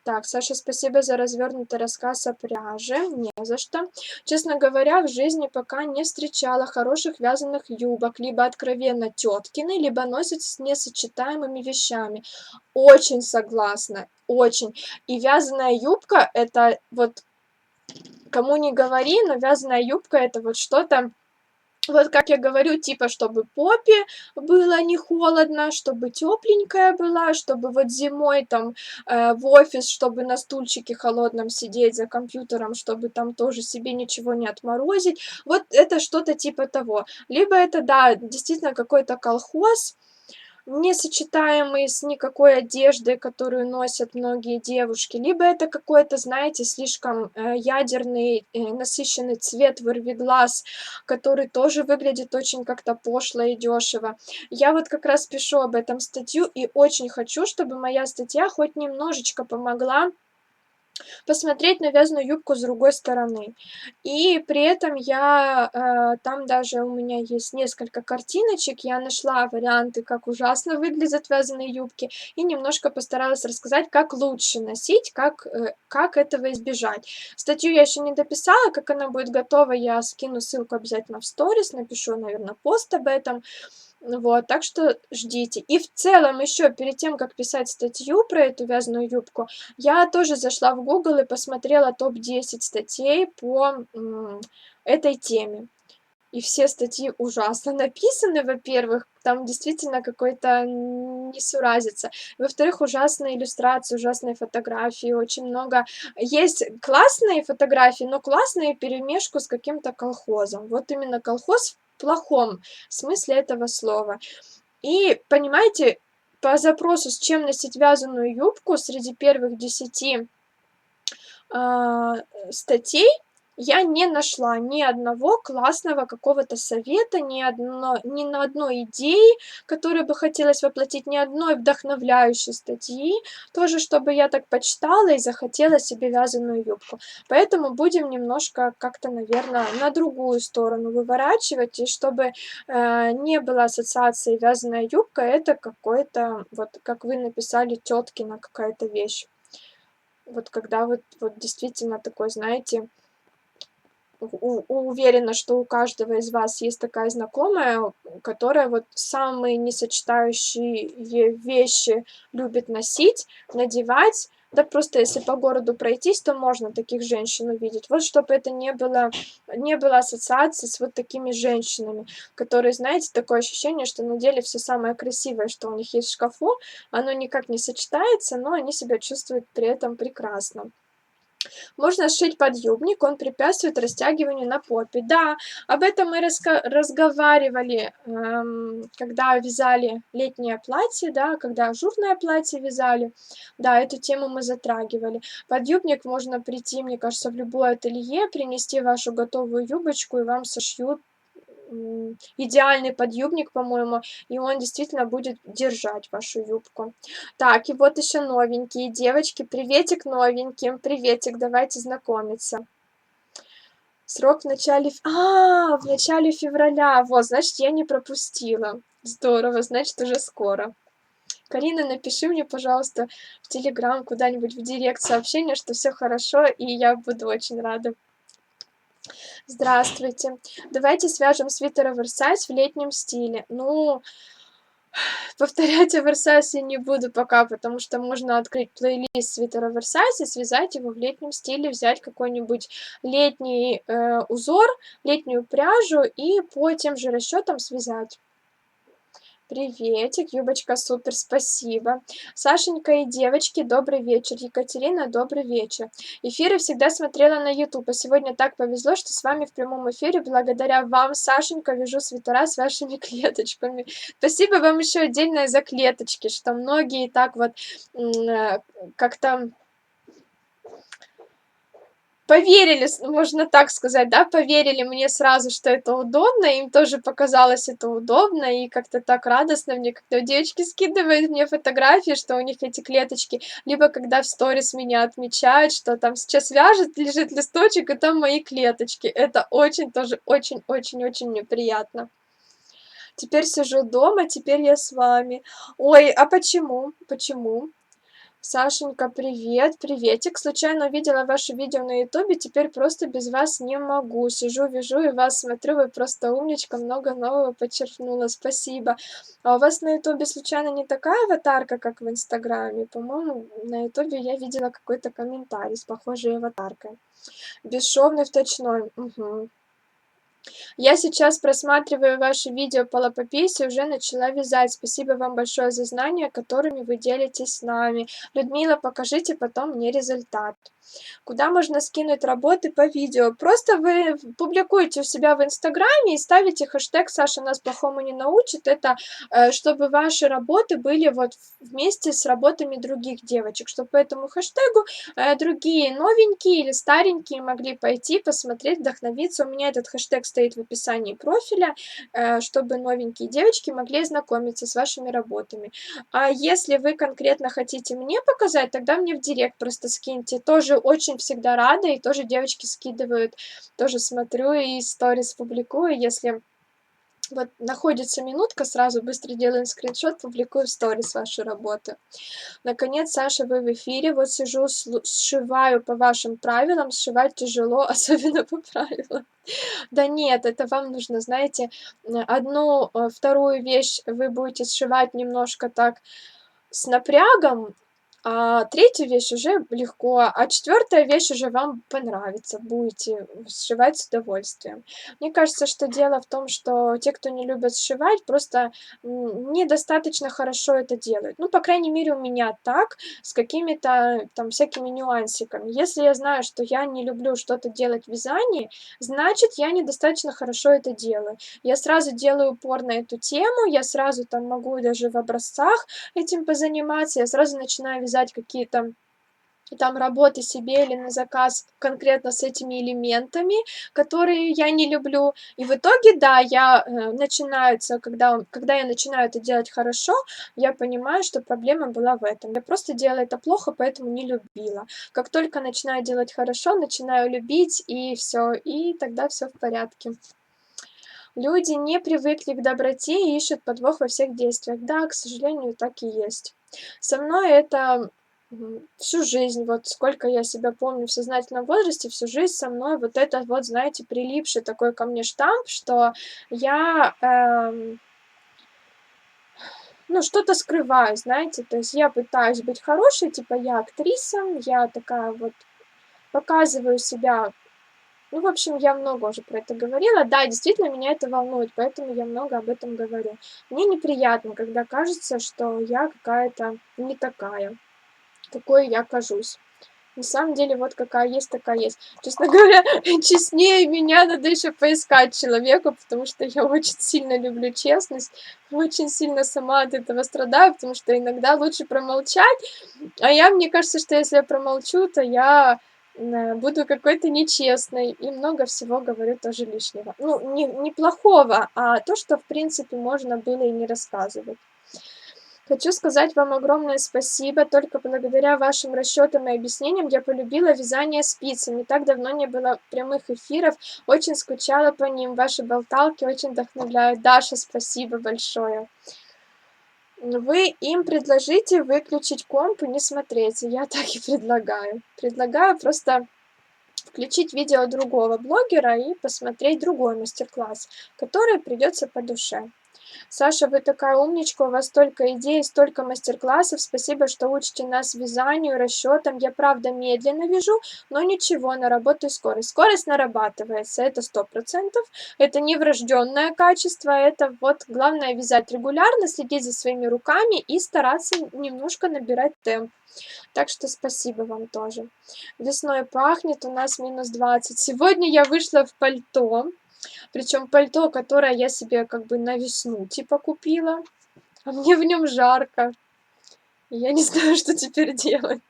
Так, Саша, спасибо за развернутый рассказ о пряже. Не за что. Честно говоря, в жизни пока не встречала хороших вязаных юбок, либо откровенно теткины, либо носят с несочетаемыми вещами. Очень согласна, очень. И вязаная юбка это вот кому не говори, но вязаная юбка это вот что-то. Вот как я говорю, типа, чтобы попе было не холодно, чтобы тепленькая была, чтобы вот зимой там в офис, чтобы на стульчике холодном сидеть за компьютером, чтобы там тоже себе ничего не отморозить. Вот это что-то типа того. Либо это, да, действительно какой-то колхоз, несочетаемый с никакой одеждой, которую носят многие девушки, либо это какой-то, знаете, слишком ядерный, насыщенный цвет вырвиглаз, который тоже выглядит очень как-то пошло и дешево. Я вот как раз пишу об этом статью и очень хочу, чтобы моя статья хоть немножечко помогла посмотреть на вязаную юбку с другой стороны. И при этом я, там даже у меня есть несколько картиночек, я нашла варианты, как ужасно выглядят вязаные юбки, и немножко постаралась рассказать, как лучше носить, как этого избежать. Статью я еще не дописала, как она будет готова, я скину ссылку обязательно в сторис, напишу, наверное, пост об этом. Вот, так что ждите. И в целом еще перед тем, как писать статью про эту вязаную юбку, я тоже зашла в Google и посмотрела топ-10 статей по этой теме. И все статьи ужасно написаны, во-первых, там действительно какой-то несуразица. Во-вторых, ужасные иллюстрации, ужасные фотографии, очень много. Есть классные фотографии, но классные вперемешку с каким-то колхозом. Вот именно колхоз в плохом смысле этого слова. И, понимаете, по запросу, с чем носить вязаную юбку, среди первых 10 а, статей я не нашла ни одного классного какого-то совета, ни на одной идеи, которую бы хотелось воплотить, ни одной вдохновляющей статьи, тоже чтобы я так почитала и захотела себе вязаную юбку. Поэтому будем немножко как-то, наверное, на другую сторону выворачивать, и чтобы не было ассоциации вязаная юбка, это какой-то, вот как вы написали, теткина какая-то вещь. Вот когда вот действительно такой, знаете, уверена, что у каждого из вас есть такая знакомая, которая вот самые несочетающие вещи любит носить, надевать. Да просто если по городу пройтись, то можно таких женщин увидеть. Вот чтобы это не было ассоциации с вот такими женщинами, которые, знаете, такое ощущение, что надели все самое красивое, что у них есть в шкафу, оно никак не сочетается, но они себя чувствуют при этом прекрасно. Можно сшить подъюбник, он препятствует растягиванию на попе. Да, об этом мы разговаривали, когда вязали летнее платье, да, когда ажурное платье вязали. Да, эту тему мы затрагивали. Подъюбник можно прийти, мне кажется, в любое ателье, принести вашу готовую юбочку, и вам сошьют идеальный подъюбник, по-моему, и он действительно будет держать вашу юбку. Так, и вот еще новенькие девочки. Приветик новеньким, приветик, давайте знакомиться. Срок в начале февраля. Вот, значит, я не пропустила. Здорово, значит, уже скоро. Карина, напиши мне, пожалуйста, в Телеграм, куда-нибудь в директ сообщение, что все хорошо, и я буду очень рада. Здравствуйте. Давайте свяжем свитер оверсайз в летнем стиле. Ну, повторять оверсайз я не буду пока, потому что можно открыть плейлист свитер оверсайз и связать его в летнем стиле, взять какой-нибудь летний узор, летнюю пряжу и по тем же расчетам связать. Приветик, юбочка, супер, спасибо. Сашенька и девочки, добрый вечер. Екатерина, добрый вечер. Эфиры всегда смотрела на YouTube, а сегодня так повезло, что с вами в прямом эфире. Благодаря вам, Сашенька, вяжу свитера с вашими клеточками. Спасибо вам еще отдельно за клеточки, что многие так вот как-то поверили, можно так сказать, да, поверили мне сразу, что это удобно, им тоже показалось это удобно, и как-то так радостно мне, когда девочки скидывают мне фотографии, что у них эти клеточки, либо когда в сторис меня отмечают, что там сейчас вяжет, лежит листочек, и там мои клеточки. Это очень тоже, очень-очень-очень мне приятно. Теперь сижу дома, теперь я с вами. Ой, а почему? Почему? Сашенька, привет, приветик. Случайно увидела ваше видео на ютубе, теперь просто без вас не могу. Сижу, вяжу и вас смотрю, вы просто умничка, много нового подчеркнула, спасибо. А у вас на ютубе случайно не такая аватарка, как в инстаграме? По-моему, на ютубе я видела какой-то комментарий с похожей аватаркой. Бесшовный вточной. Угу. Я сейчас просматриваю ваши видео по лапописи, уже начала вязать. Спасибо вам большое за знания, которыми вы делитесь с нами. Людмила, покажите потом мне результат. Куда можно скинуть работы по видео? Просто вы публикуете у себя в инстаграме и ставите хэштег «Саша нас плохому не научит». Это чтобы ваши работы были вот вместе с работами других девочек, чтобы по этому хэштегу другие новенькие или старенькие могли пойти, посмотреть, вдохновиться. У меня этот хэштег стоит в описании профиля, чтобы новенькие девочки могли знакомиться с вашими работами. А если вы конкретно хотите мне показать, тогда мне в директ просто скиньте. Тоже очень всегда рада, и тоже девочки скидывают, тоже смотрю и сторис публикую, если вот находится минутка, сразу быстро делаю скриншот, публикую в сторис вашу работу. Наконец, Саша, вы в эфире. Вот сижу, сшиваю по вашим правилам. Сшивать тяжело, особенно по правилам. Да нет, это вам нужно, знаете, одну, вторую вещь вы будете сшивать немножко так с напрягом, а третью вещь уже легко, а четвертая вещь уже вам понравится, будете сшивать с удовольствием. Мне кажется, что дело в том, что те, кто не любят сшивать, просто недостаточно хорошо это делают. Ну, по крайней мере, у меня так, с какими-то там всякими нюансиками. Если я знаю, что я не люблю что-то делать в вязании, значит, я недостаточно хорошо это делаю. Я сразу делаю упор на эту тему, я сразу там могу даже в образцах этим позаниматься, я сразу начинаю вязать какие-то там работы себе или на заказ конкретно с этими элементами, которые я не люблю. И в итоге, да, начинается, когда я начинаю это делать хорошо, я понимаю, что проблема была в этом. Я просто делала это плохо, поэтому не любила. Как только начинаю делать хорошо, начинаю любить, и все, и тогда все в порядке. Люди не привыкли к доброте и ищут подвох во всех действиях. Да, к сожалению, так и есть. Со мной это всю жизнь, вот сколько я себя помню в сознательном возрасте, всю жизнь со мной вот этот вот, знаете, прилипший такой ко мне штамп, что я, ну, что-то скрываю, знаете, то есть я пытаюсь быть хорошей, типа я актриса, я такая вот показываю себя. Ну, в общем, я много уже про это говорила. Да, действительно, меня это волнует, поэтому я много об этом говорю. Мне неприятно, когда кажется, что я какая-то не такая, какой я кажусь. На самом деле, вот какая есть, такая есть. Честно говоря, честнее меня надо еще поискать человеку, потому что я очень сильно люблю честность, очень сильно сама от этого страдаю, потому что иногда лучше промолчать, а я, мне кажется, что если я промолчу, то я буду какой-то нечестной и много всего говорю тоже лишнего. Ну, не плохого, а то, что, в принципе, можно было и не рассказывать. Хочу сказать вам огромное спасибо. Только благодаря вашим расчетам и объяснениям я полюбила вязание спицами. Так давно не было прямых эфиров. Очень скучала по ним. Ваши болталки очень вдохновляют. Даша, спасибо большое. Вы им предложите выключить комп и не смотреть. Я так и предлагаю. Предлагаю просто включить видео другого блогера и посмотреть другой мастер-класс, который придется по душе. Саша, вы такая умничка, у вас столько идей, столько мастер-классов. Спасибо, что учите нас вязанию, расчетам. Я, правда, медленно вяжу, но ничего, наработаю скорость. Скорость нарабатывается, это 100%. Это не врожденное качество, это вот главное вязать регулярно, следить за своими руками и стараться немножко набирать темп. Так что спасибо вам тоже. Весной пахнет, у нас -20. Сегодня я вышла в пальто. Причем пальто, которое я себе как бы на весну типа купила, а мне в нем жарко. Я не знаю, что теперь делать.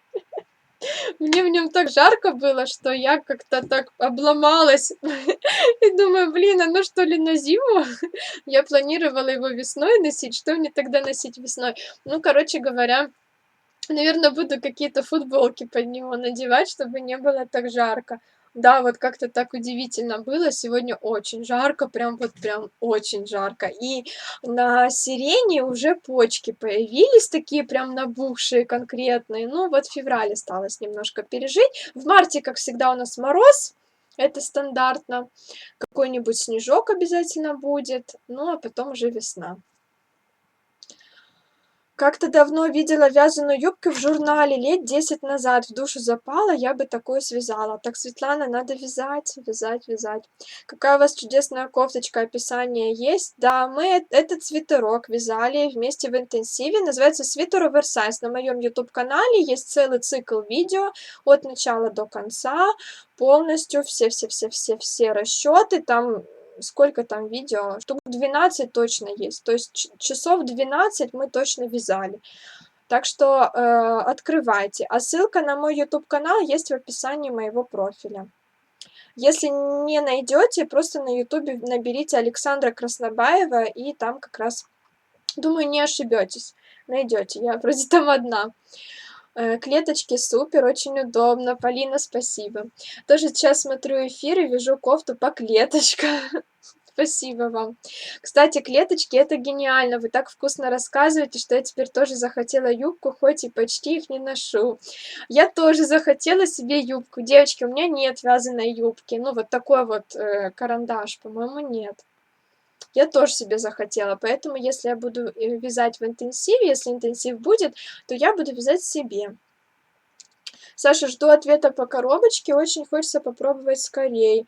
Мне в нем так жарко было, что я как-то так обломалась. И думаю, блин, оно что ли на зиму? Я планировала его весной носить. Что мне тогда носить весной? Ну, короче говоря, наверное, буду какие-то футболки под него надевать, чтобы не было так жарко. Да, вот как-то так удивительно было. Сегодня очень жарко, прям вот прям очень жарко. И на сирене уже почки появились, такие прям набухшие конкретные. Ну, вот в феврале осталось немножко пережить. В марте, как всегда, у нас мороз. Это стандартно. Какой-нибудь снежок обязательно будет. Ну, а потом уже весна. Как-то давно видела вязаную юбку в журнале, лет 10 назад. В душу запала, я бы такую связала. Так, Светлана, надо вязать, вязать, вязать. Какая у вас чудесная кофточка, описание есть? Да, мы этот свитерок вязали вместе в интенсиве. Называется свитер оверсайз. На моем YouTube-канале есть целый цикл видео от начала до конца. Полностью все расчеты. Там сколько там видео? Штук 12 точно есть. То есть часов 12 мы точно вязали. Так что открывайте. А ссылка на мой YouTube канал есть в описании моего профиля. Если не найдете, просто на YouTube наберите Александра Краснобаева, и там как раз, думаю, не ошибетесь. Найдете. Я вроде там одна. Клеточки супер, очень удобно. Полина, спасибо. Тоже сейчас смотрю эфир и вяжу кофту по клеточкам. Спасибо вам. Кстати, клеточки — это гениально. Вы так вкусно рассказываете, что я теперь тоже захотела юбку, хоть и почти их не ношу. Я тоже захотела себе юбку. Девочки, у меня нет вязаной юбки. Ну, вот такой вот карандаш, по-моему, нет. Я тоже себе захотела, поэтому если я буду вязать в интенсиве, если интенсив будет, то я буду вязать себе. Саша, жду ответа по коробочке, очень хочется попробовать скорее.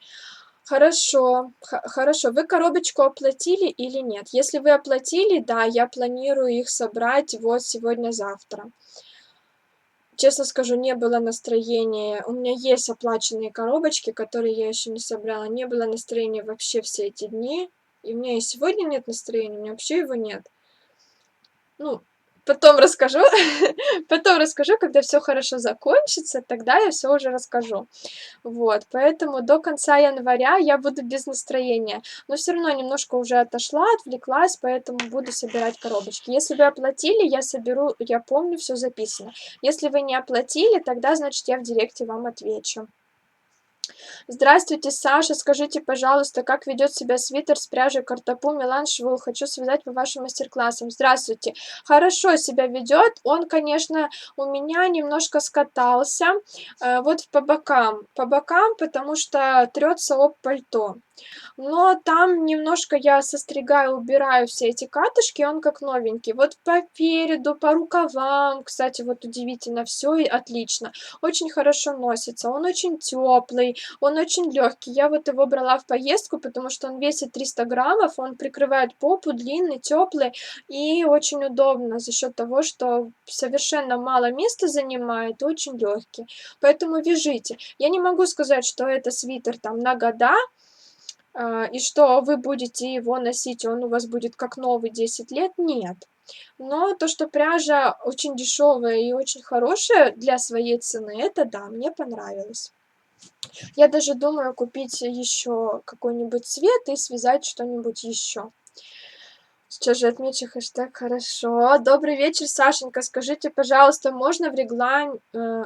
Хорошо, хорошо. Вы коробочку оплатили или нет? Если вы оплатили, да, я планирую их собрать вот сегодня-завтра. Честно скажу, не было настроения. У меня есть оплаченные коробочки, которые я еще не собрала. Не было настроения вообще все эти дни. И у меня и сегодня нет настроения, у меня вообще его нет. Ну, потом расскажу. Потом расскажу, когда все хорошо закончится, тогда я все уже расскажу. Вот, поэтому до конца января я буду без настроения. Но все равно немножко уже отошла, отвлеклась, поэтому буду собирать коробочки. Если вы оплатили, я соберу, я помню, все записано. Если вы не оплатили, тогда, значит, я в директе вам отвечу. Здравствуйте, Саша. Скажите, пожалуйста, как ведет себя свитер с пряжей Картапу Меланж-Вул? Хочу связать по вашим мастер-классам. Здравствуйте. Хорошо себя ведет. Он, конечно, у меня немножко скатался. Вот по бокам, потому что трется об пальто. Но там немножко я состригаю, убираю все эти катышки, он как новенький. Вот по переду, по рукавам, кстати, вот удивительно, все отлично. Очень хорошо носится, он очень теплый, он очень легкий. Я вот его брала в поездку, потому что он весит 300 граммов, он прикрывает попу, длинный, теплый и очень удобно за счет того, что совершенно мало места занимает, очень легкий. Поэтому вяжите. Я не могу сказать, что это свитер там на года, и что вы будете его носить, он у вас будет как новый 10 лет, нет. Но то, что пряжа очень дешевая и очень хорошая для своей цены, это да, мне понравилось. Я даже думаю купить еще какой-нибудь цвет и связать что-нибудь еще. Сейчас же отмечу хэштег «Хорошо». Добрый вечер, Сашенька. Скажите, пожалуйста, можно в реглане...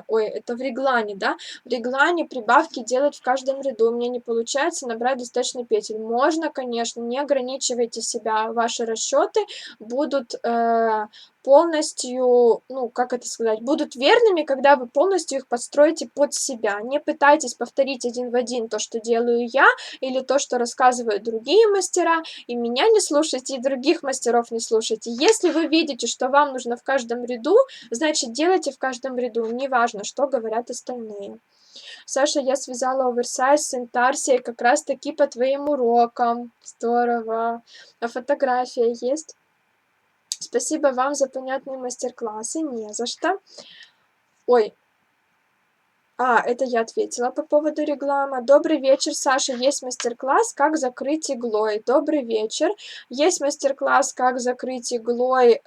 ой, это в реглане, да? В реглане прибавки делать в каждом ряду. У меня не получается набрать достаточно петель. Можно, конечно, не ограничивайте себя. Ваши расчеты будут полностью, ну, как это сказать, будут верными, когда вы полностью их подстроите под себя. Не пытайтесь повторить один в один то, что делаю я, или то, что рассказывают другие мастера, и меня не слушайте, и других мастеров не слушайте. Если вы видите, что вам нужно в каждом ряду, значит, делайте в каждом ряду, неважно, что говорят остальные. Саша, я связала оверсайз с интарсией как раз-таки по твоим урокам. Здорово. А фотография есть? Спасибо вам за понятные мастер-классы. Не за что. Ой, это я ответила по поводу реглама. Добрый вечер, Саша. Есть мастер-класс «Как закрыть иглой». Добрый вечер. Есть мастер-класс «Как закрыть иглой».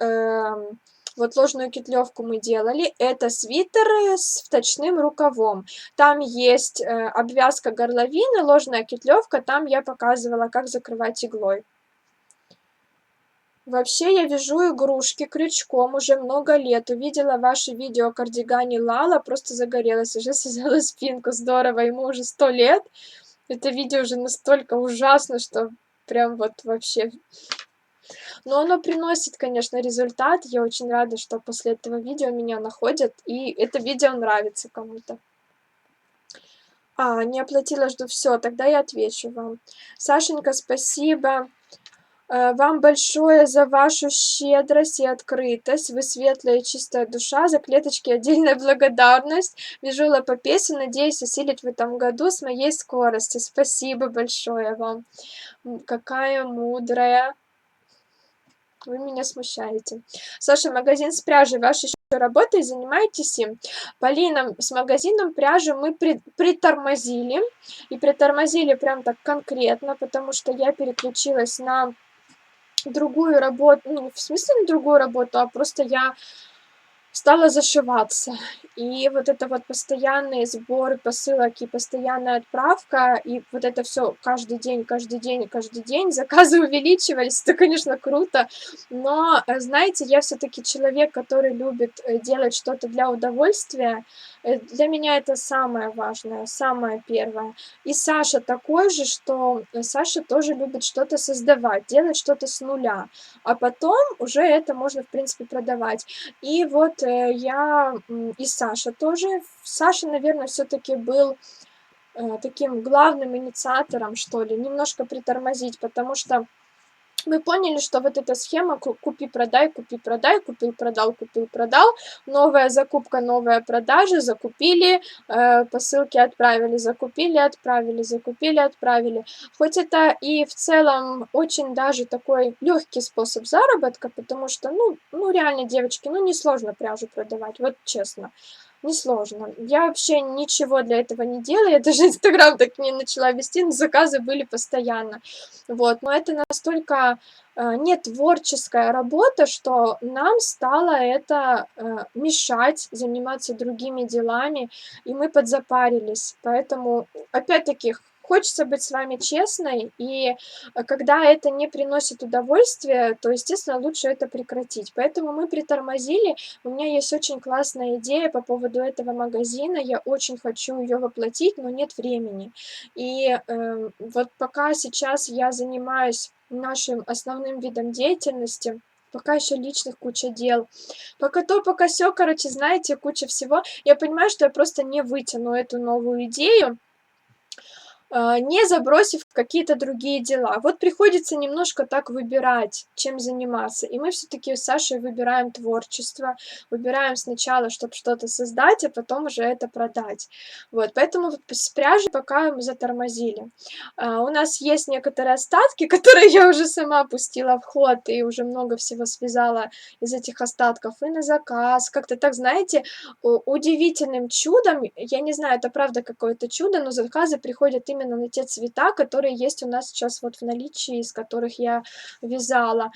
Вот ложную кетлевку мы делали. Это свитер с вточным рукавом. Там есть обвязка горловины, ложная кетлевка. Там я показывала, как закрывать иглой. Вообще я вяжу игрушки крючком уже много лет. Увидела ваше видео о кардигане Лала, просто загорелась. Уже связала спинку, здорово. Ему уже 100 лет. Это видео уже настолько ужасно, что прям вот вообще. Но оно приносит, конечно, результат. Я очень рада, что после этого видео меня находят, и это видео нравится кому-то. Не оплатила, жду. Все, тогда я отвечу вам. Сашенька, спасибо. Вам большое за вашу щедрость и открытость. Вы светлая и чистая душа. За клеточки отдельная благодарность. Вяжу лапопесу. Надеюсь осилить в этом году с моей скоростью. Спасибо большое вам. Какая мудрая. Вы меня смущаете. Саша, магазин с пряжей ваш еще работает? Занимаетесь им? Полина, с магазином пряжи мы притормозили. И притормозили прям так конкретно, потому что я переключилась на другую работу, ну, в смысле на другую работу, а просто я стала зашиваться. И вот это вот постоянные сборы посылок и постоянная отправка, и вот это все каждый день, каждый день, каждый день, заказы увеличивались, это, конечно, круто, но, знаете, я все-таки человек, который любит делать что-то для удовольствия, для меня это самое важное, самое первое. И Саша такой же, что Саша тоже любит что-то создавать, делать что-то с нуля, а потом уже это можно, в принципе, продавать. И вот я и Саша тоже. Саша, наверное, все-таки был таким главным инициатором, что ли, немножко притормозить, потому что мы поняли, что вот эта схема купи-продай, купи-продай, купил-продал, купил-продал, новая закупка, новая продажа, закупили, посылки отправили, закупили, отправили, закупили, отправили. Хоть это и в целом очень даже такой легкий способ заработка, потому что, ну реально, девочки, ну несложно пряжу продавать, вот честно. Несложно. Я вообще ничего для этого не делаю, я даже Инстаграм так не начала вести, но заказы были постоянно. Вот, но это настолько не творческая работа, что нам стало это мешать заниматься другими делами, и мы подзапарились. Поэтому, опять-таки, хочется быть с вами честной, и когда это не приносит удовольствия, то, естественно, лучше это прекратить. Поэтому мы притормозили. У меня есть очень классная идея по поводу этого магазина. Я очень хочу ее воплотить, но нет времени. И вот пока сейчас я занимаюсь нашим основным видом деятельности, пока еще личных куча дел, пока то, пока сё, короче, знаете, куча всего. Я понимаю, что я просто не вытяну эту новую идею, не забросив какие-то другие дела. Вот приходится немножко так выбирать, чем заниматься. И мы все-таки с Сашей выбираем творчество, выбираем сначала, чтобы что-то создать, а потом уже это продать. Вот, поэтому вот с пряжей пока мы затормозили. У нас есть некоторые остатки, которые я уже сама пустила в ход и уже много всего связала из этих остатков и на заказ. Как-то так, знаете, удивительным чудом, я не знаю, это правда какое-то чудо, но заказы приходят именно на те цвета, которые есть у нас сейчас вот в наличии, из которых я вязала.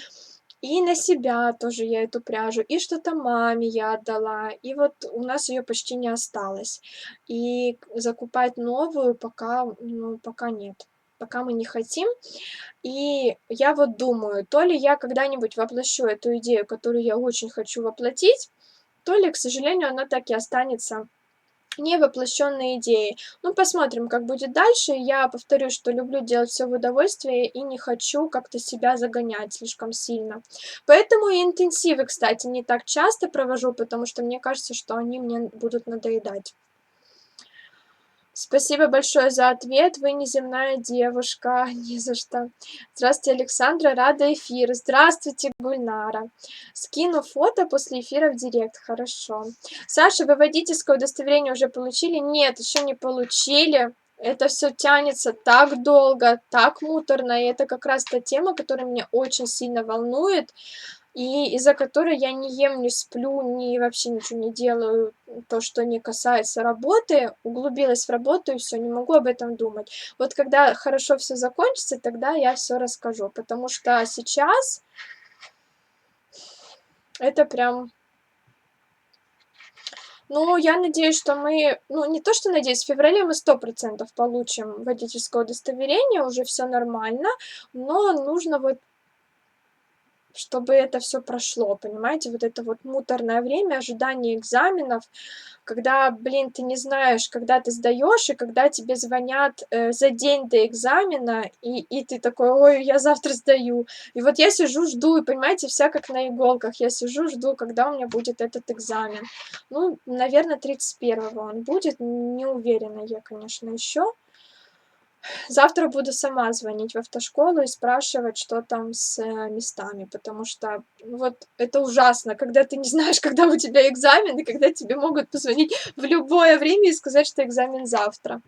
И на себя тоже я эту пряжу, и что-то маме я отдала, и вот у нас ее почти не осталось. И закупать новую пока, ну, пока нет. Пока мы не хотим. И я вот думаю, то ли я когда-нибудь воплощу эту идею, которую я очень хочу воплотить, то ли, к сожалению, она так и останется невоплощенной идеей. Ну, посмотрим, как будет дальше. Я повторю, что люблю делать все в удовольствие и не хочу как-то себя загонять слишком сильно. Поэтому и интенсивы, кстати, не так часто провожу, потому что мне кажется, что они мне будут надоедать. Спасибо большое за ответ, вы неземная девушка, не за что. Здравствуйте, Александра, рада эфиру. Здравствуйте, Гульнара. Скину фото после эфира в директ, хорошо. Саша, вы водительское удостоверение уже получили? Нет, еще не получили. Это все тянется так долго, так муторно, и это как раз та тема, которая меня очень сильно волнует, и из-за которой я не ем, не сплю, ни вообще ничего не делаю, то, что не касается работы, углубилась в работу и все, не могу об этом думать. Вот когда хорошо все закончится, тогда я все расскажу, потому что сейчас это прям... Ну, я надеюсь, что мы, ну, не то, что надеюсь, в феврале мы 100% получим водительское удостоверение, уже все нормально, но нужно вот чтобы это все прошло, понимаете? Вот это вот муторное время ожидания экзаменов, когда, блин, ты не знаешь, когда ты сдаешь и когда тебе звонят, за день до экзамена, и ты такой: "Ой, я завтра сдаю". И вот я сижу, жду, и, понимаете, вся как на иголках. Я сижу, жду, когда у меня будет этот экзамен. Ну, наверно, 31-го он будет, не уверена я, конечно, еще. Завтра буду сама звонить в автошколу и спрашивать, что там с местами, потому что вот это ужасно, когда ты не знаешь, когда у тебя экзамен, и когда тебе могут позвонить в любое время и сказать, что экзамен завтра.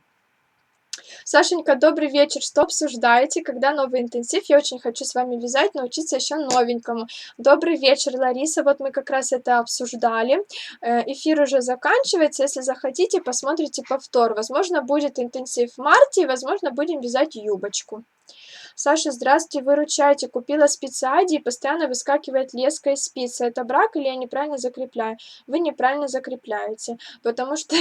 Сашенька, добрый вечер. Что обсуждаете? Когда новый интенсив? Я очень хочу с вами вязать, научиться еще новенькому. Добрый вечер, Лариса. Вот мы как раз это обсуждали. Эфир уже заканчивается. Если захотите, посмотрите повтор. Возможно, будет интенсив в марте, и, возможно, будем вязать юбочку. Саша, здравствуйте, выручайте. Купила спицади и постоянно выскакивает леска из спицы. Это брак или я неправильно закрепляю? Вы неправильно закрепляете. Потому что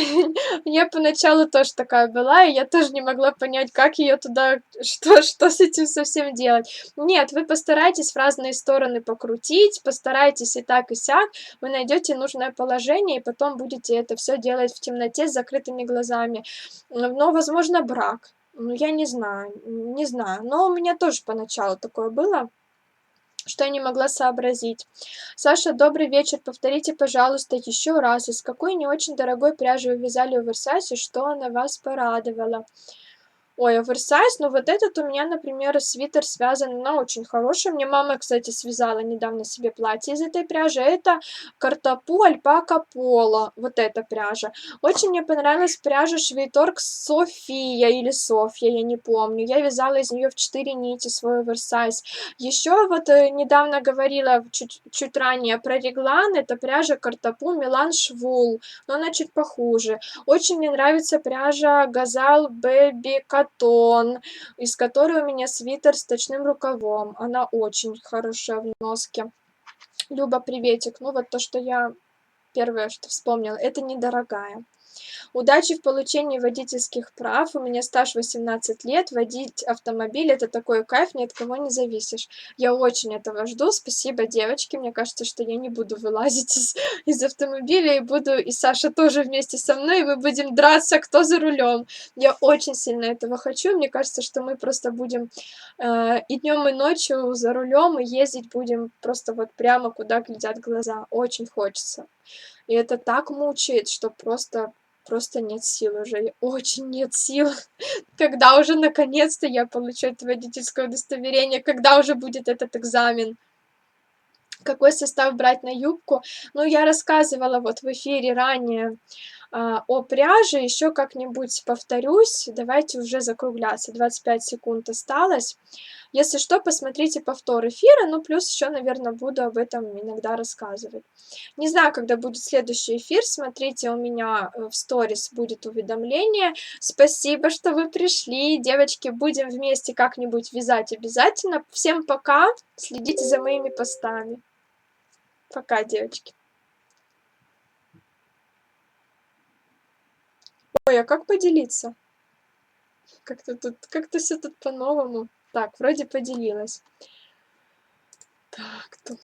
я поначалу тоже такая была, и я тоже не могла понять, как ее туда, что с этим совсем делать. Нет, вы постарайтесь в разные стороны покрутить, постарайтесь и так, и сяк. Вы найдете нужное положение, и потом будете это все делать в темноте с закрытыми глазами. Но, возможно, брак. Ну, я не знаю, не знаю. Но у меня тоже поначалу такое было, что я не могла сообразить. Саша, добрый вечер. Повторите, пожалуйста, еще раз, из какой не очень дорогой пряжи вы вязали оверсайз и что она вас порадовала? Ой, оверсайз, ну вот этот у меня, например, свитер связан на очень хороший. Мне мама, кстати, связала недавно себе платье из этой пряжи. Это Картапу Альпака Поло, вот эта пряжа. Очень мне понравилась пряжа Швейторг София или Софья, я не помню. Я вязала из нее в 4 нити свой оверсайз. Еще вот недавно говорила, чуть ранее, про реглан. Это пряжа Картапу Милан Швул, но она чуть похуже. Очень мне нравится пряжа Газал Бэби Катон, из которой у меня свитер с точным рукавом. Она очень хорошая в носке. Люба, приветик. Ну вот то, что я первое, что вспомнила, это недорогая. Удачи в получении водительских прав. У меня стаж 18 лет. Водить автомобиль — это такой кайф, ни от кого не зависишь. Я очень этого жду. Спасибо, девочки. Мне кажется, что я не буду вылазить из автомобиля, и буду, и Саша тоже вместе со мной, и мы будем драться, кто за рулем. Я очень сильно этого хочу. Мне кажется, что мы просто будем и днем, и ночью за рулем, и ездить будем просто вот прямо куда глядят глаза. Очень хочется. И это так мучает, что просто нет сил уже, очень нет сил. Когда уже наконец-то я получу это водительское удостоверение, когда уже будет этот экзамен? Какой состав брать на юбку? Ну, я рассказывала вот в эфире ранее о пряже, еще как-нибудь повторюсь. Давайте уже закругляться, 25 секунд осталось. Если что, посмотрите повтор эфира, ну, плюс еще, наверное, буду об этом иногда рассказывать. Не знаю, когда будет следующий эфир, смотрите, у меня в сторис будет уведомление. Спасибо, что вы пришли. Девочки, будем вместе как-нибудь вязать обязательно. Всем пока, следите за моими постами. Пока, девочки. Ой, а как поделиться? Как-то все тут по-новому. Так, вроде поделилась. Так, тут